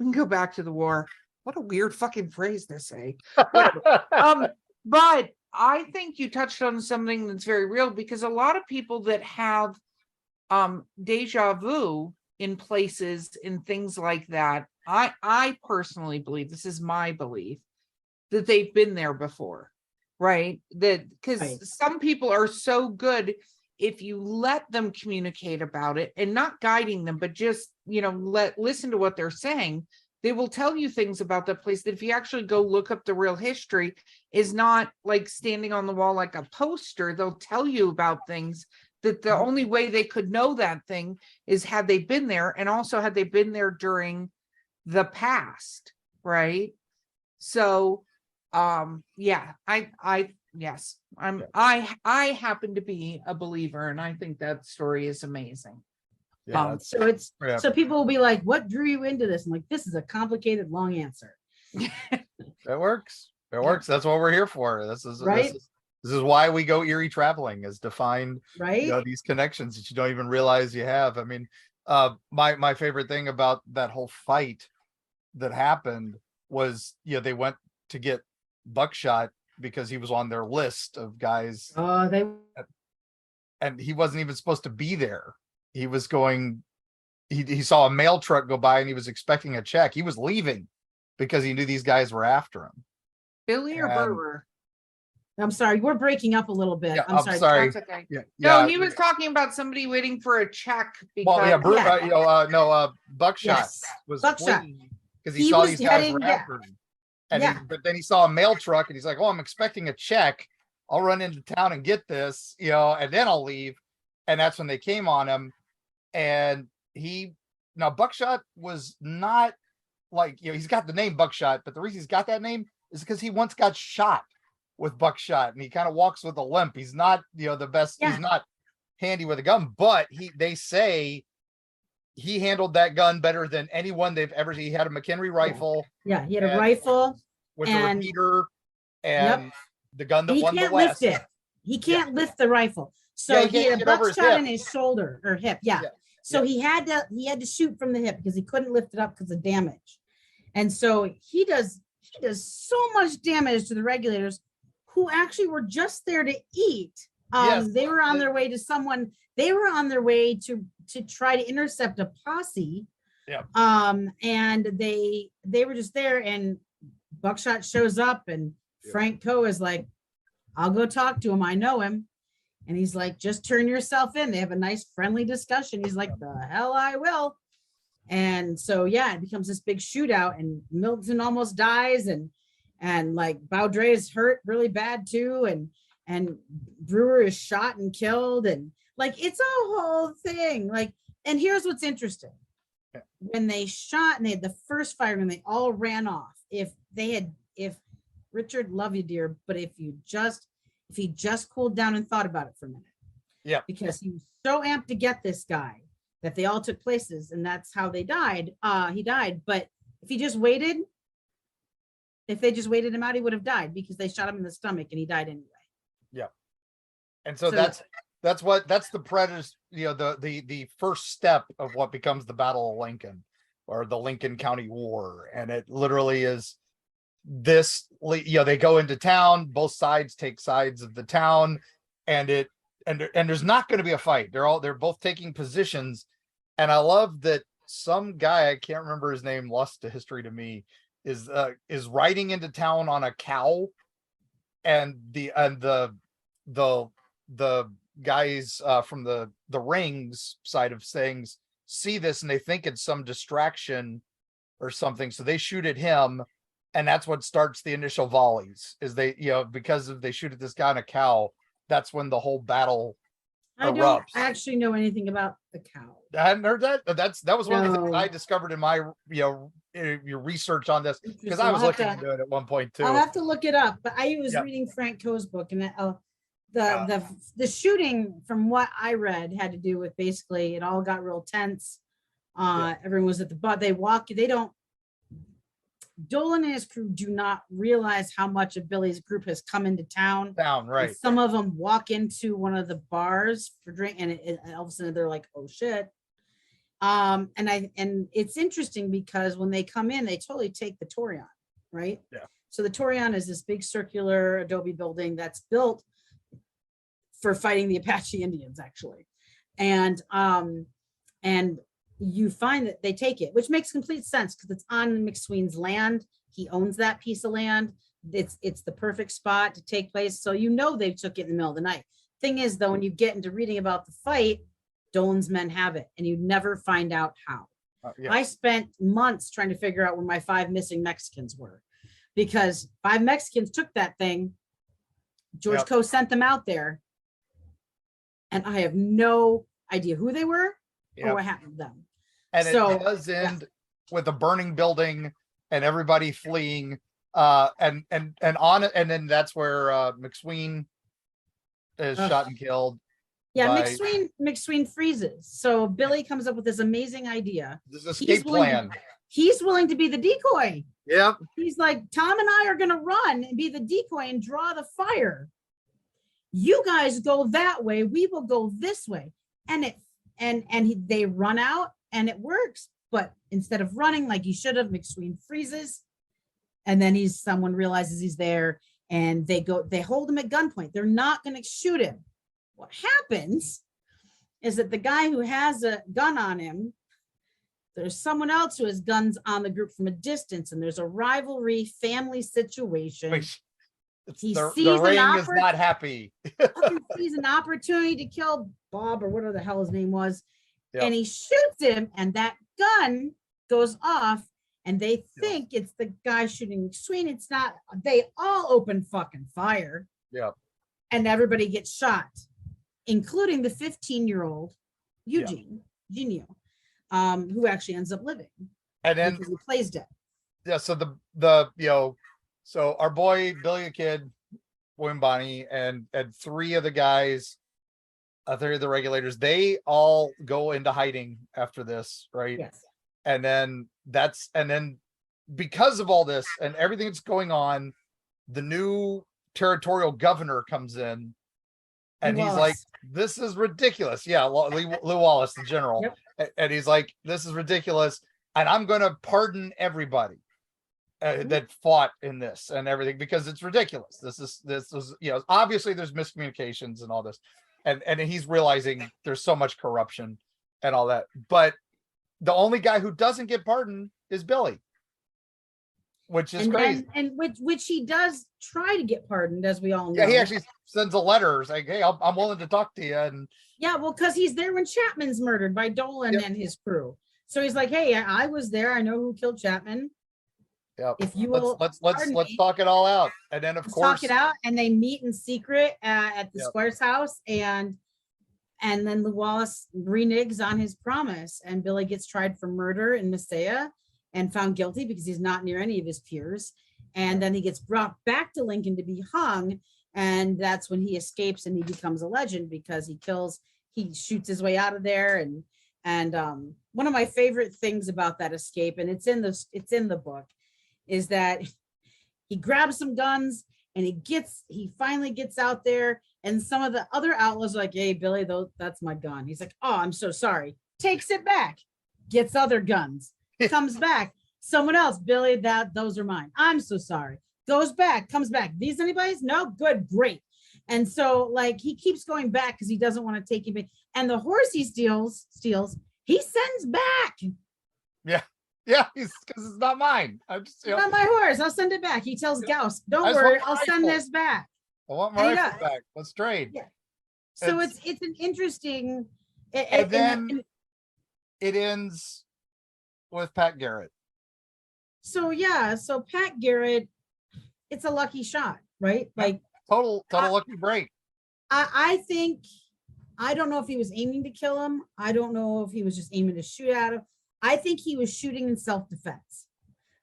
we can go back to the war. What a weird fucking phrase to say. But I think you touched on something that's very real, because a lot of people that have deja vu in places and things like that, I personally believe, this is my belief, that they've been there before, right? That because some people are so good, if you let them communicate about it and not guiding them, but just, you know, listen to what they're saying, they will tell you things about that place that if you actually go look up the real history is not like standing on the wall like a poster. They'll tell you about things that the only way they could know that thing is had they been there, and also had they been there during the past, right? So yeah, yes, I happen to be a believer, and I think that story is amazing. Yeah, So it's yeah. so people will be like, what drew you into this? I'm like, this is a complicated, long answer. It works. It works. That's what we're here for. Right. This is why we go Eerie traveling, is to find Right. these connections that you don't even realize you have. I mean, my favorite thing about that whole fight that happened was, they went to get Buckshot because he was on their list of guys, and he wasn't even supposed to be there. He was going, he saw a mail truck go by and he was expecting a check. He was leaving because he knew these guys were after him. Billy or Burger? I'm sorry, we're breaking up a little bit. Yeah, I'm sorry. That's okay. Yeah, No, he was talking about somebody waiting for a check. Because, Buckshot Yes. was Buckshot. because he He saw was these guys heading- were yeah. after him. And Yeah. but then he saw a mail truck and he's like, oh, I'm expecting a check. I'll run into town and get this, and then I'll leave. And that's when they came on him. And Buckshot was not like, he's got the name Buckshot, but the reason he's got that name is because he once got shot with Buckshot, and he kind of walks with a limp. He's not, the best. Yeah. He's not handy with a gun, but they say he handled that gun better than anyone they've ever seen. He had a McHenry rifle. Yeah, he had a and- rifle. with and- a repeater and the gun that He won the can't West. lift it. He can't lift the rifle. So Yeah, he he can't had a get over his buckshot hip. in his shoulder or hip. Yeah. Yeah. So he had to shoot from the hip because he couldn't lift it up because of damage. And so he does so much damage to the regulators who actually were just there to eat. Yes. They were on their way to someone, they were on their way to try to intercept a posse. Yeah. And they were just there, and Buckshot shows up, and Frank Coe is like, I'll go talk to him. I know him. And he's like, just turn yourself in. They have a nice friendly discussion. He's like, the hell I will. And so, yeah, it becomes this big shootout, and Milton almost dies, and like Baudre is hurt really bad too. And Brewer is shot and killed. And like, it's a whole thing. Like, and here's what's interesting. When they shot and they had the first fire and they all ran off, if Richard, love you, dear, but if he just cooled down and thought about it for a minute. Yeah. Because he was so amped to get this guy that they all took places, and that's how they died. He died. But if they just waited him out, he would have died because they shot him in the stomach and he died anyway. Yeah. And so, So that's the predators, the first step of what becomes the Battle of Lincoln, or the Lincoln County War. And it literally is this, they go into town, both sides take sides of the town, and there's not going to be a fight. They're both taking positions. And I love that some guy, I can't remember his name, lost to history to me, is riding into town on a cow, and the guys from the rings side of things see this, and they think it's some distraction or something, so they shoot at him, and that's what starts the initial volleys. Is because they shoot at this guy on a cow, that's when the whole battle I don't erupts. actually know anything about the cow. I hadn't heard that. That was one of the things No. I discovered in my your research on this, because I was I'll have looking to- into it at one point too. I'll have to look it up, but I was Yep. reading Frank Coe's book, and the shooting, from what I read, had to do with basically it all got real tense. Everyone was at the butt. Dolan and his crew do not realize how much of Billy's group has come into town. Down, right. And some of them walk into one of the bars for drink, and all of a sudden they're like, "Oh shit!" And it's interesting because when they come in, they totally take the Torion, right? Yeah. So the Torion is this big circular adobe building that's built for fighting the Apache Indians, actually, and you find that they take it, which makes complete sense because it's on McSween's land. He owns that piece of land. It's the perfect spot to take place. So they took it in the middle of the night. Thing is, though, when you get into reading about the fight, Dolan's men have it, and you never find out how. Yeah. I spent months trying to figure out where my 5 missing Mexicans were, because 5 Mexicans took that thing. George Yep. Coe sent them out there, and I have no idea who they were or Yep. what happened to them. And So, it does end with a burning building and everybody fleeing. And then that's where McSween is shot and killed. Yeah, by McSween freezes. So Billy comes up with this amazing idea. this escape plan. He's willing to be the decoy. Yep. He's like, Tom and I are going to run and be the decoy and draw the fire. You guys go that way. We will go this way. And they run out and it works. But instead of running like he should have, McSween freezes. And then someone realizes he's there and they hold him at gunpoint. They're not going to shoot him. What happens is that the guy who has a gun on him, there's someone else who has guns on the group from a distance, and there's a rivalry family situation. The ring is not happy. Sees an opportunity to kill Bob or whatever the hell his name was. Yep. And he shoots him, and that gun goes off, and they think it's the guy shooting McSween. It's not. They all open fucking fire. Yeah. And everybody gets shot, including the 15-year-old Eugene, who actually ends up living. And then he plays dead. Yeah, so so our boy Billy the Kid, William Bonney, and 3 of the guys, 3 of the regulators, they all go into hiding after this, right? Yes. And then because of all this and everything that's going on, the new territorial governor comes in, and he's like, this is ridiculous. Yeah, Lew Wallace, the general. Yep. And he's like, this is ridiculous, and I'm going to pardon everybody that fought in this and everything, because it's ridiculous. This is obviously there's miscommunications and all this, and he's realizing there's so much corruption and all that. But the only guy who doesn't get pardoned is Billy, which is crazy. And which he does try to get pardoned, as we all know. Yeah, he actually sends a letter saying, hey, I'm willing to talk to you. And yeah, well, because he's there when Chapman's murdered by Dolan and his crew. So he's like, hey, I was there. I know who killed Chapman. Yeah. If you will, let's talk it all out. And then of course talk it out, and they meet in secret at the Squire's house, and then Lew Wallace reneges on his promise, and Billy gets tried for murder in Messiah and found guilty because he's not near any of his peers. And then he gets brought back to Lincoln to be hung. And that's when he escapes and he becomes a legend, because he shoots his way out of there. And one of my favorite things about that escape, and it's in the book, is that he grabs some guns and he finally gets out there, and some of the other outlaws are like, hey, Billy, that's my gun. He's like, oh, I'm so sorry. Takes it back, gets other guns, comes back. Someone else, Billy, those are mine. I'm so sorry. Goes back, comes back. These anybody's? No, good, great. And so like he keeps going back because he doesn't want to take him back. And the horse he steals, he sends back. Yeah, because it's not mine. It's not my horse. I'll send it back. He tells Gauss, don't worry, I'll send this back. I want my rifle back. Let's trade. Yeah. So it's an interesting. And then it ends with Pat Garrett. So Pat Garrett, it's a lucky shot, right? Like total lucky break. I think, I don't know if he was aiming to kill him. I don't know if he was just aiming to shoot at him. I think he was shooting in self-defense.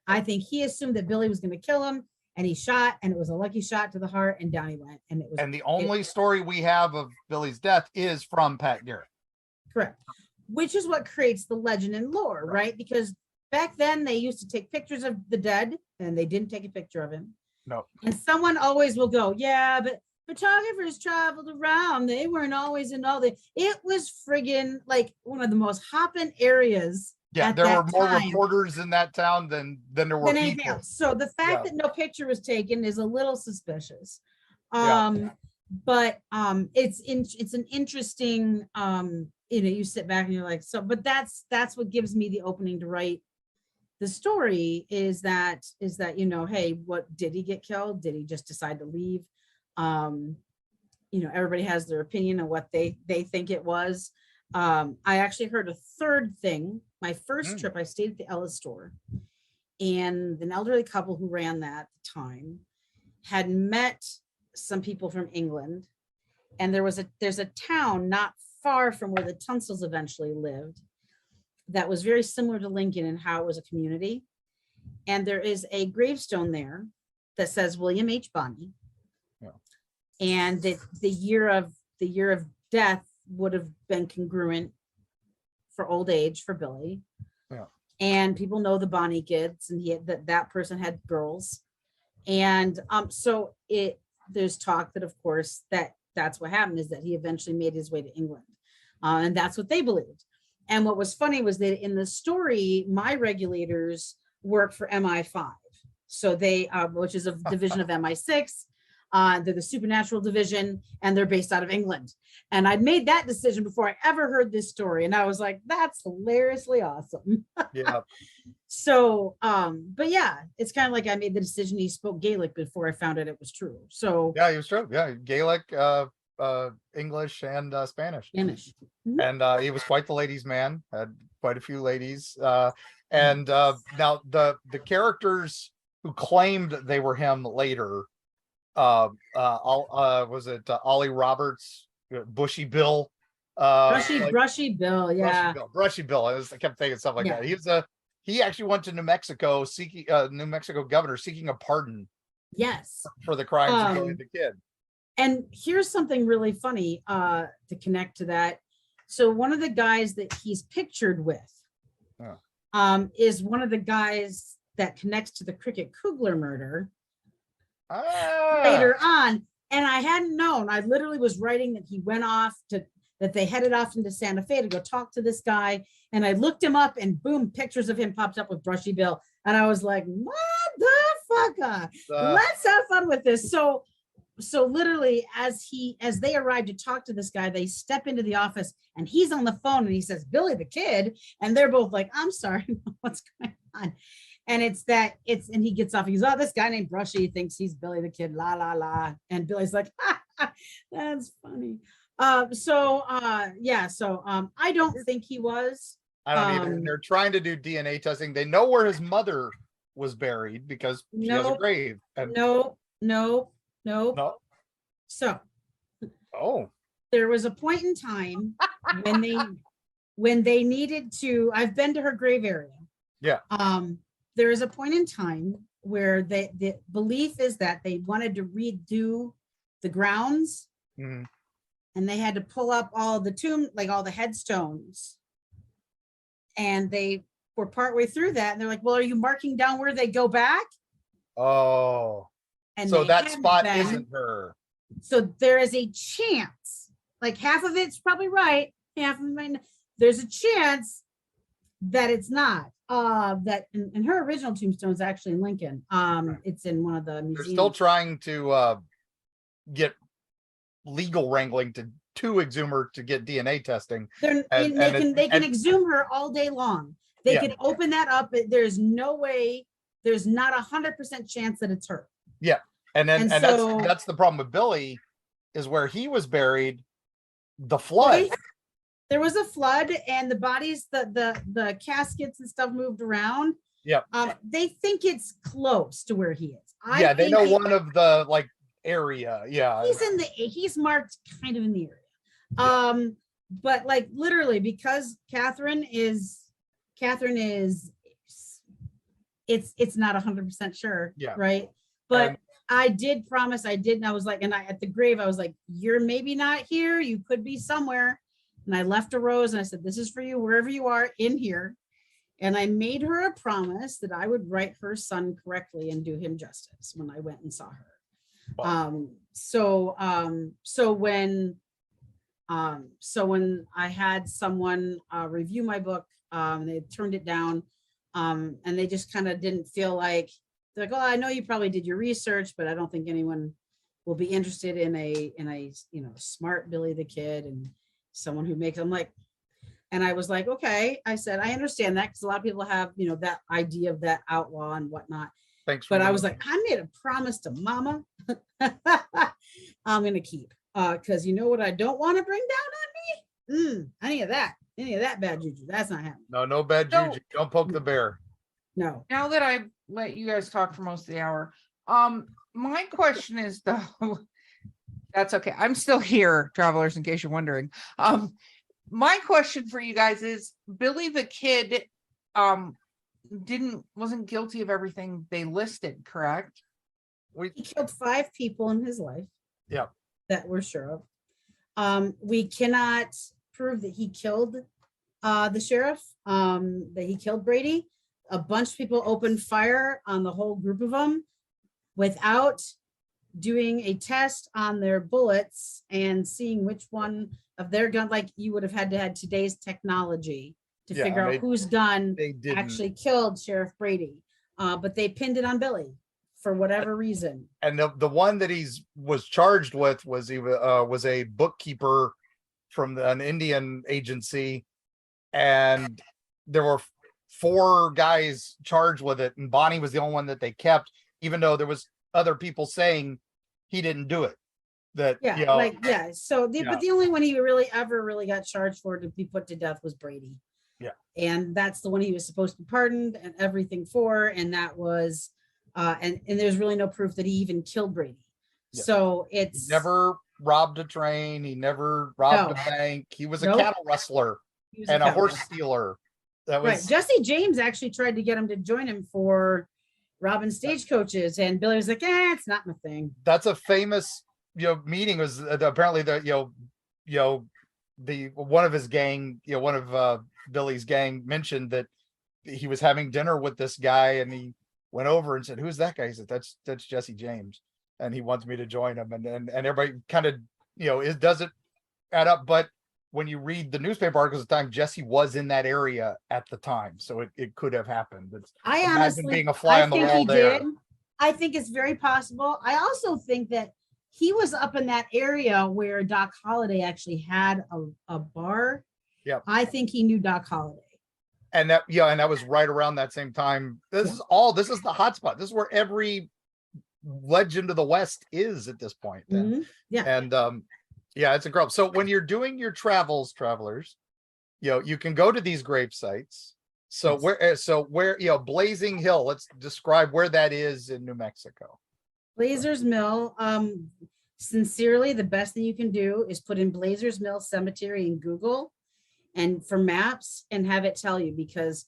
I think he assumed that Billy was going to kill him, and he shot, and it was a lucky shot to the heart, and down he went. And the only story we have of Billy's death is from Pat Garrett. Correct. Which is what creates the legend and lore, right? Because back then they used to take pictures of the dead, and they didn't take a picture of him. No. And someone always will go, yeah, but photographers traveled around. They weren't always in all the. It was friggin' like one of the most hopping areas. Yeah, there were more reporters in that town than there were anything people. else. So the fact that no picture was taken is a little suspicious. But it's an interesting you sit back and you're like, so, but that's what gives me the opening to write the story, is that hey, what, did he get killed? Did he just decide to leave? Everybody has their opinion of what they think it was. I actually heard a third thing. My first Mm. trip, I stayed at the Ellis store, and an elderly couple who ran that at the time had met some people from England, and there's a town not far from where the Tunsels eventually lived that was very similar to Lincoln in how it was a community. And there is a gravestone there that says William H. Bonney. Yeah. And the year of death would have been congruent for old age for Billy. Yeah. And people know the Bonney kids, and that person had girls. And so there's talk that, of course, that's what happened, is that he eventually made his way to England. And that's what they believed. And what was funny was that in the story, my regulators work for MI5. So they, which is a division of MI6. They're the supernatural division, and they're based out of England. And I'd made that decision before I ever heard this story. And I was like, that's hilariously awesome. Yeah. So, but yeah, it's kind of like I made the decision he spoke Gaelic before I found out it was true. So Yeah, he was true. Yeah, Gaelic, English, and Spanish. Spanish. And he was quite the ladies' man. Had quite a few ladies. And now the characters who claimed they were him later, was it Ollie Roberts, Bushy Bill, Brushy Bill, yeah. Brushy Bill. I kept thinking stuff like Yeah. that. He actually went to New Mexico seeking New Mexico governor seeking a pardon Yes. for the crimes of killing the kid. And here's something really funny to connect to that. So one of the guys that he's pictured with is one of the guys that connects to the Cricket Kugler murder later on. And I hadn't known. I literally was writing that he went off that they headed off into Santa Fe to go talk to this guy. And I looked him up, and boom, pictures of him popped up with Brushy Bill. And I was like, motherfucker, let's have fun with this. So literally as they arrived to talk to this guy, they step into the office, and he's on the phone, and he says, Billy the Kid. And they're both like, I'm sorry, what's going on? And and he gets off. He goes, oh, this guy named Brushy thinks he's Billy the Kid, la, la, la. And Billy's like, that's funny. So I don't think he was. I don't either. They're trying to do DNA testing. They know where his mother was buried because she has a grave. And No. So there was a point in time when they needed to, I've been to her grave area. Yeah. There is a point in time where the belief is that they wanted to redo the grounds, Mhm. and they had to pull up all the all the headstones. And they were partway through that, and they're like, well, are you marking down where they go back? Oh. And So they that hadn't spot been. isn't her. So there is a chance, like half of it's probably right, half of it, there's a chance that it's not. That in her original tombstone is actually in Lincoln. It's in one of the museums. They're still trying to get legal wrangling to Exhumer to get DNA testing. They can exhume her all day long. They can open that up. There's no way. There's not 100% chance that it's her. Yeah, and so, that's the problem with Billy, is where he was buried. The flood. There was a flood, and the bodies, the caskets and stuff moved around. Yeah. They think it's close to where he is. They know one of the area. Yeah. He's marked kind of in the area. But like literally, because Catherine is it's not 100% sure. Yeah. Right. But I did promise and I was like, at the grave, I was like, you're maybe not here. You could be somewhere. And I left a rose, and I said, this is for you, wherever you are in here. And I made her a promise that I would write her son correctly and do him justice when I went and saw her. Wow. So when I had someone review my book, they turned it down, and they just kind of didn't feel like, they're like, oh, I know you probably did your research, but I don't think anyone will be interested in a smart Billy the Kid and someone who makes. I'm like, and I was like, okay. I said, I understand that, because a lot of people have that idea of that outlaw and whatnot. Thanks. But I was like, I made a promise to mama. I'm gonna keep, because you know what I don't want to bring down on me? any of that bad juju. That's not happening. No bad So- juju. Don't poke the bear. No. Now that I've let you guys talk for most of the hour, my question is though, that's okay. I'm still here, travelers, in case you're wondering. My question for you guys is Billy the Kid wasn't guilty of everything they listed, correct? He killed 5 people in his life. Yeah. That we're sure of. We cannot prove that he killed the sheriff, that he killed Brady. A bunch of people opened fire on the whole group of them without doing a test on their bullets and seeing which one of their gun, like you would have had to have today's technology to Yeah, figure out whose gun They didn't. actually killed Sheriff Brady. But they pinned it on Billy for whatever reason. And the one that was charged with was a bookkeeper from an Indian agency, and there were 4 guys charged with it, and Bonnie was the only one that they kept, even though there was other people saying he didn't do it. That Yeah, you know, but the only one he really got charged for to be put to death was Brady. Yeah. And that's the one he was supposed to be pardoned and everything for, and that was and there's really no proof that he even killed Brady. Yeah. So he it's never robbed a train, he never robbed a No. bank, he was a Nope. cattle rustler he was and a cattle horse rustler. stealer. That Right. was Jesse James actually tried to get him to join him for robbing stagecoaches, and Billy was like, it's not my thing. that's a famous meeting. Was apparently the the one of his gang, one of Billy's gang mentioned that he was having dinner with this guy, and he went over and said, "Who's that guy?" He said, that's Jesse James, and he wants me to join him. And everybody kind of it doesn't add up, but when you read the newspaper articles at the time, Jesse was in that area at the time, so it could have happened. I Imagine honestly being a fly on the think wall he there. did. I think it's very possible. I also think that he was up in that area where Doc Holliday actually had a bar. Yep. I think he knew Doc Holliday. And that was right around that same time. This is the hotspot. This is where every legend of the West is at this point. Mhm. Yeah. And it's incredible. So when you're doing your travels, travelers, you can go to these grave sites. So Yes. where Blazing Hill, let's describe where that is in New Mexico. Blazers Mill. Sincerely, the best thing you can do is put in Blazers Mill Cemetery in Google and for maps and have it tell you, because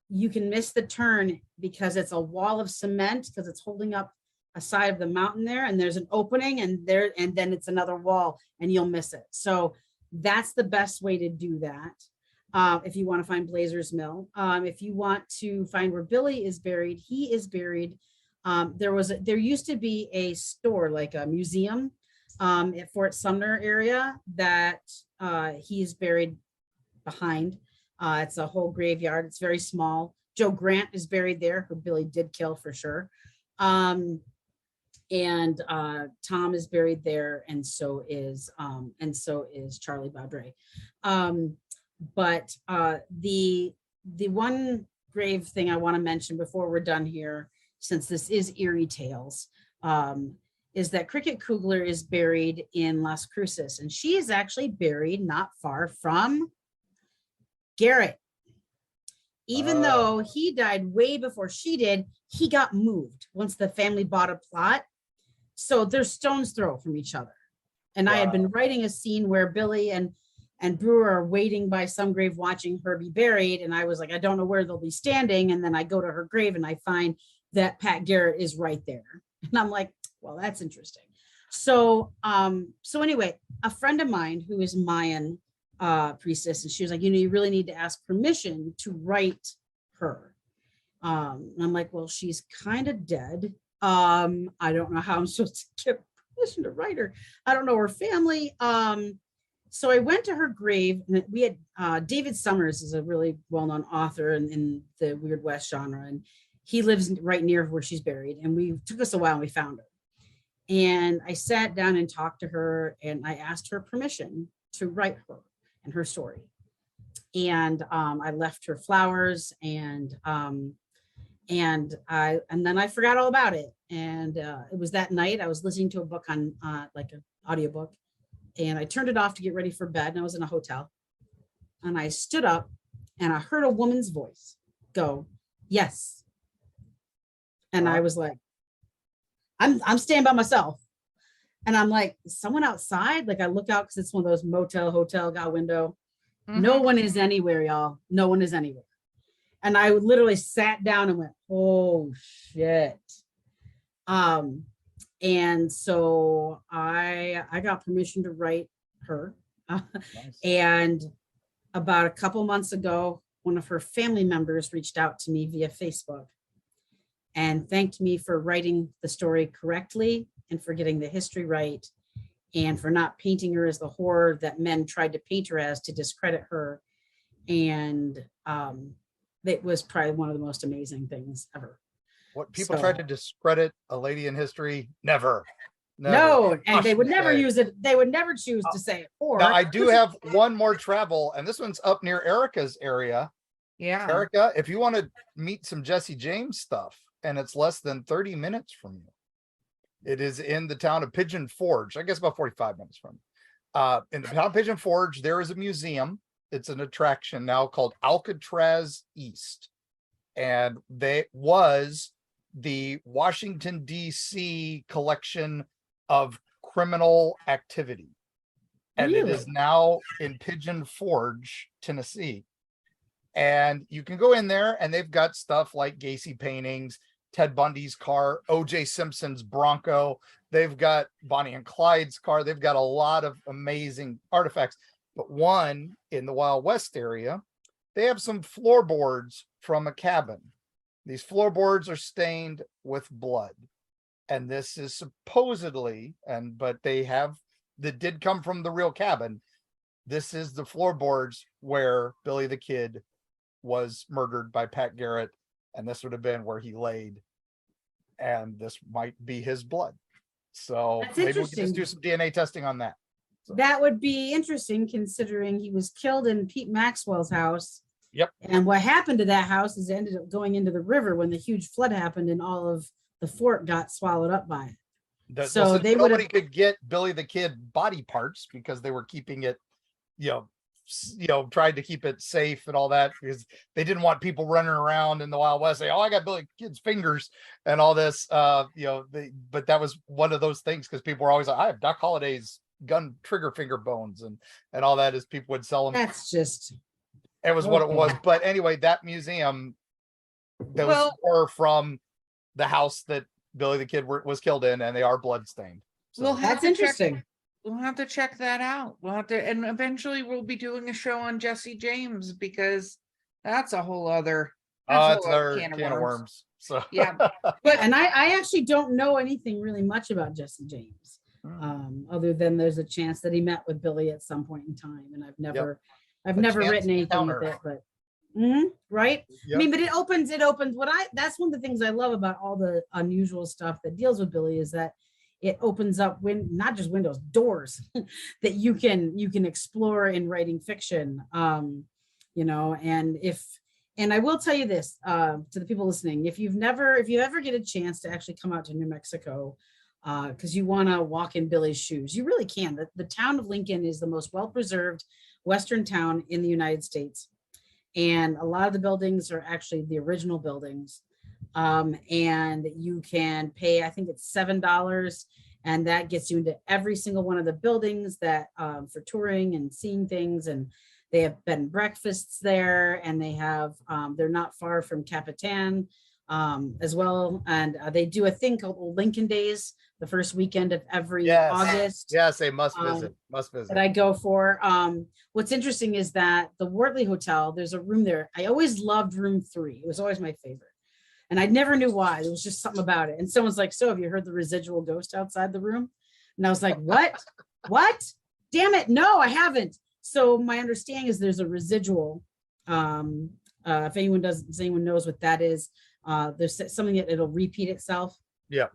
you can miss the turn because it's a wall of cement, because it's holding up a side of the mountain there, and there's an opening and then it's another wall and you'll miss it. So that's the best way to do that. If you want to find Blazers Mill. If you want to find where Billy is buried, he is buried. There used to be a store, like a museum at Fort Sumner area that he's buried behind. It's a whole graveyard. It's very small. Joe Grant is buried there, who Billy did kill for sure. And Tom is buried there, and so is Charlie Baudry. But the one grave thing I want to mention before we're done here, since this is Eerie Tales, is that Cricket Kugler is buried in Las Cruces, and she is actually buried not far from Garrett. Even though he died way before she did, he got moved once the family bought a plot. So they're stone's throw from each other. And I had been writing a scene where Billy and Brewer are waiting by some grave watching her be buried. And I was like, I don't know where they'll be standing. And then I go to her grave and I find that Pat Garrett is right there. And I'm like, well, that's interesting. So anyway, a friend of mine who is Mayan priestess, and she was like, you really need to ask permission to write her. And I'm like, well, she's kind of dead. I don't know how I'm supposed to get permission to write her. I don't know her family. So I went to her grave, and we had David Summers is a really well-known author in the Weird West genre, and he lives right near where she's buried. And we took us a while and we found her. And I sat down and talked to her, and I asked her permission to write her and her story. And I left her flowers, and then I forgot all about it. And it was that night I was listening to a book on like an audiobook, and I turned it off to get ready for bed, and I was in a hotel, and I stood up and I heard a woman's voice go, yes. And I was like, I'm staying by myself. And I'm like, someone outside? Like I look out because it's one of those motel, hotel, got window. No one is anywhere, y'all. No one is anywhere. And I literally sat down and went, oh shit. And so I got permission to write her. Nice. And about a couple months ago, one of her family members reached out to me via Facebook and thanked me for writing the story correctly and for getting the history right and for not painting her as the horror that men tried to paint her as to discredit her. And it was probably one of the most amazing things ever. What people tried to discredit a lady in history, never. No, and they would never use it. They would never choose to say it. Or now I do have one more travel, and this one's up near Erika's area. Yeah. Erika, if you want to meet some Jesse James stuff, and it's less than 30 minutes from you, it is in the town of Pigeon Forge. I guess about 45 minutes from you. In the town of Pigeon Forge, there is a museum. It's an attraction now called Alcatraz East. And they was the Washington, D.C. collection of criminal activity. And it is now in Pigeon Forge, Tennessee. And you can go in there and they've got stuff like Gacy paintings, Ted Bundy's car, O.J. Simpson's Bronco. They've got Bonnie and Clyde's car. They've got a lot of amazing artifacts. But one in the Wild West area, they have some floorboards from a cabin. These floorboards are stained with blood. And this is supposedly, but that did come from the real cabin. This is the floorboards where Billy the Kid was murdered by Pat Garrett. And this would have been where he laid. And this might be his blood. So That's maybe we can interesting. just do some DNA testing on that. So. That would be interesting considering he was killed in Pete Maxwell's house. Yep. And what happened to that house is it ended up going into the river when the huge flood happened and all of the fort got swallowed up by it. So they would nobody could get Billy the Kid body parts because they were keeping it, tried to keep it safe and all that because they didn't want people running around in the Wild West saying, "Oh, I got Billy the Kid's fingers" and all this. But that was one of those things because people were always like, "I have Doc Holliday's gun trigger finger bones," and all that is people would sell them. That's just. It was what it was. But anyway, that museum, that was more from the house that Billy the Kid was killed in, and they are bloodstained. So. That's interesting. We'll have to check that out. We'll have to, and eventually we'll be doing a show on Jesse James because that's a whole other. That's another can of worms. So yeah, and I actually don't know anything really much about Jesse James, other than there's a chance that he met with Billy at some point in time, and I've never written anything with it, but right. Yep. I mean, but it opens that's one of the things I love about all the unusual stuff that deals with Billy is that it opens up not just windows, doors that you can explore in writing fiction. And I will tell you this to the people listening, if you ever get a chance to actually come out to New Mexico, because you want to walk in Billy's shoes, you really can. The town of Lincoln is the most well-preserved Western town in the United States. And a lot of the buildings are actually the original buildings. And you can pay, I think it's $7, and that gets you into every single one of the buildings that for touring and seeing things. And they have bed and breakfasts there, and they have they're not far from Capitan as well. And they do a thing called Lincoln Days, the first weekend of every August. Yes, they must visit. That I go for. What's interesting is that the Wortley Hotel, there's a room there. I always loved room 3. It was always my favorite. And I never knew why. There was just something about it. And someone's like, "So have you heard the residual ghost outside the room?" And I was like, "What? What? Damn it. No, I haven't." So my understanding is there's a residual. If anyone knows what that is, there's something that it'll repeat itself. Yeah.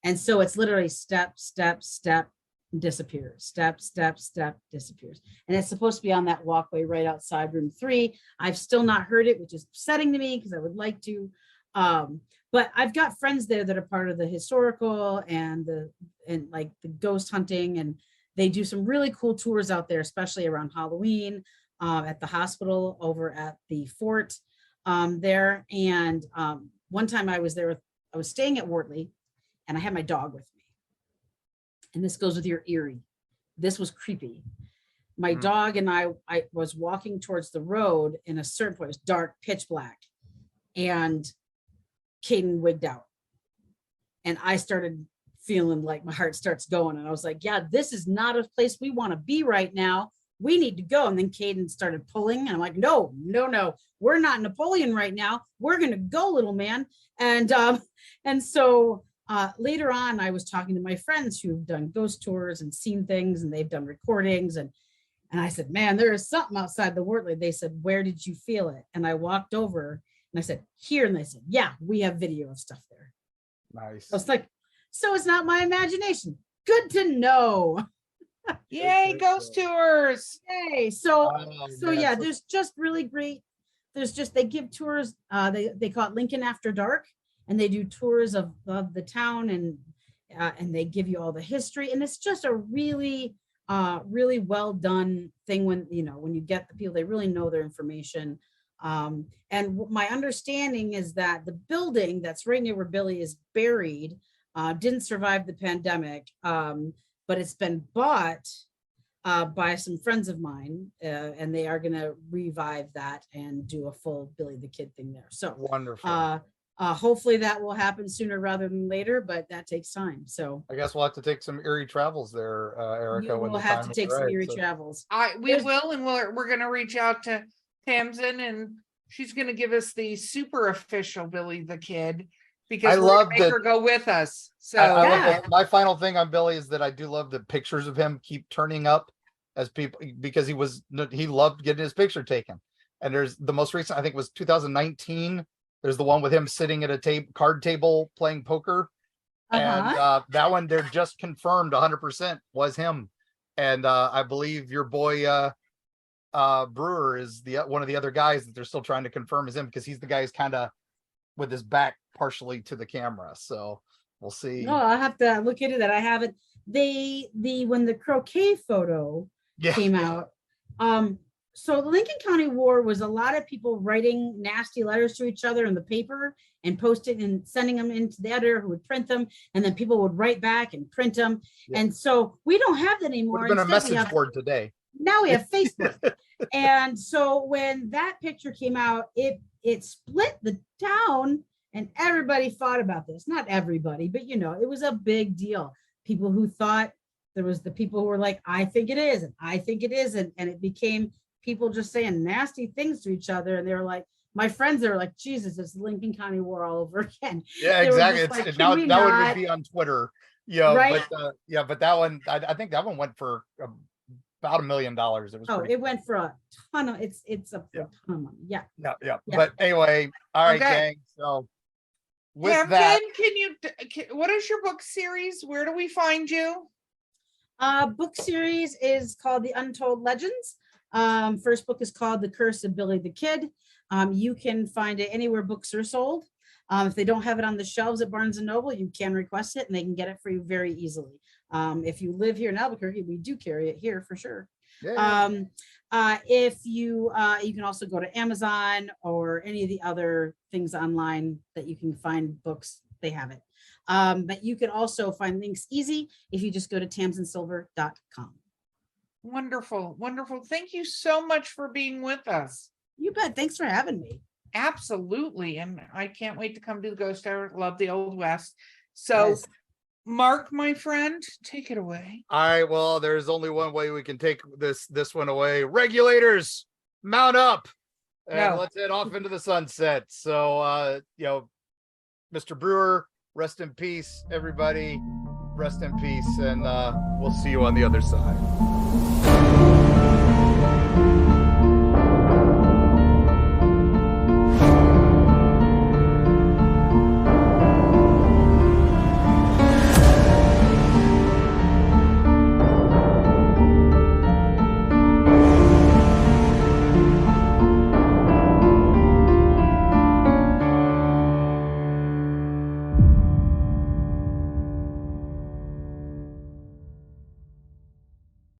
And so it's literally step, step, step, disappears. Step, step, step, disappears. And it's supposed to be on that walkway right outside room 3. I've still not heard it, which is upsetting to me because I would like to. But I've got friends there that are part of the historical and the ghost hunting, and They do some really cool tours out there, especially around Halloween, at the hospital over at the fort there. And one time I was there, I was staying at Wortley, and I had my dog with me. And this goes with your Eerie. This was creepy. My dog and I was walking towards the road in a certain point. It was dark, pitch black. And Caden wigged out. And I started feeling like my heart starts going. And I was like, yeah, this is not a place we want to be right now. We need to go. And then Caden started pulling. And I'm like, no, we're not Napoleon right now. We're going to go, little man. And so later on, I was talking to my friends who've done ghost tours and seen things, and they've done recordings. And I said, man, there is something outside the Wortley. They said, where did you feel it? And I walked over and I said, here. And they said, yeah, we have video of stuff there. Nice. I was like, so it's not my imagination. Good to know. Yay, ghost tours. Yay. So yeah, there's just really great. They give tours. They call it Lincoln After Dark, and they do tours of the town, and they give you all the history. And it's just a really well done thing when you get the people, they really know their information. And my understanding is that the building that's right near where Billy is buried didn't survive the pandemic, but it's been bought by some friends of mine, and they are going to revive that and do a full Billy the Kid thing there. So wonderful. Hopefully that will happen sooner rather than later, but that takes time. So I guess we'll have to take some Eerie travels there, Erica. we'll have to take some Eerie travels. We will, and we're going to reach out to Tamsin, and she's going to give us the super official Billy the Kid, because we're going to make her go with us. So I love that. My final thing on Billy is that I do love the pictures of him keep turning up as people, because he loved getting his picture taken. And there's the most recent, I think, was 2019. There's the one with him sitting at a card table playing poker. And that one, they're just confirmed 100% was him. And I believe your boy Brewer is one of the other guys that they're still trying to confirm is him, because he's the guy who's kind of with his back partially to the camera. So we'll see. No, I'll have to look into that. I haven't. When the croquet photo came out, so the Lincoln County War was a lot of people writing nasty letters to each other in the paper and posting and sending them into the editor, who would print them, and then people would write back and print them. And so we don't have that anymore. Would have been a message board today. Now we have Facebook. And so when that picture came out, it split the town, and everybody fought about this. Not everybody, but it was a big deal. People who thought, there was the people who were like, I think it is, and I think it isn't. And it became people just saying nasty things to each other. And they were like, my friends, they were like, Jesus, it's the Lincoln County War all over again. Yeah, exactly. Like, now that would be on Twitter. Yeah, right? But that one, I think that one went for about $1 million. It was it went for a ton of it's a ton of money. Yeah. But anyway, all right, gang. So with Tamsin, that, what is your book series? Where do we find you? Book series is called The Untold Legends. First book is called The Curse of Billy the Kid. You can find it anywhere books are sold. If they don't have it on the shelves at Barnes and Noble, you can request it and they can get it for you very easily. If you live here in Albuquerque, we do carry it here for sure. If you can also go to Amazon or any of the other things online that you can find books, they have it. But you can also find links easy if you just go to tamsinsilver.com. Wonderful. Thank you so much for being with us. You bet. Thanks for having me. Absolutely. And I can't wait to come to the Ghost Hour. Love the Old West. So Mark, my friend, take it away. All right. Well, there's only one way we can take this one away. Regulators, mount up and let's head off into the sunset. So, Mr. Brewer, rest in peace, everybody. Rest in peace. And we'll see you on the other side.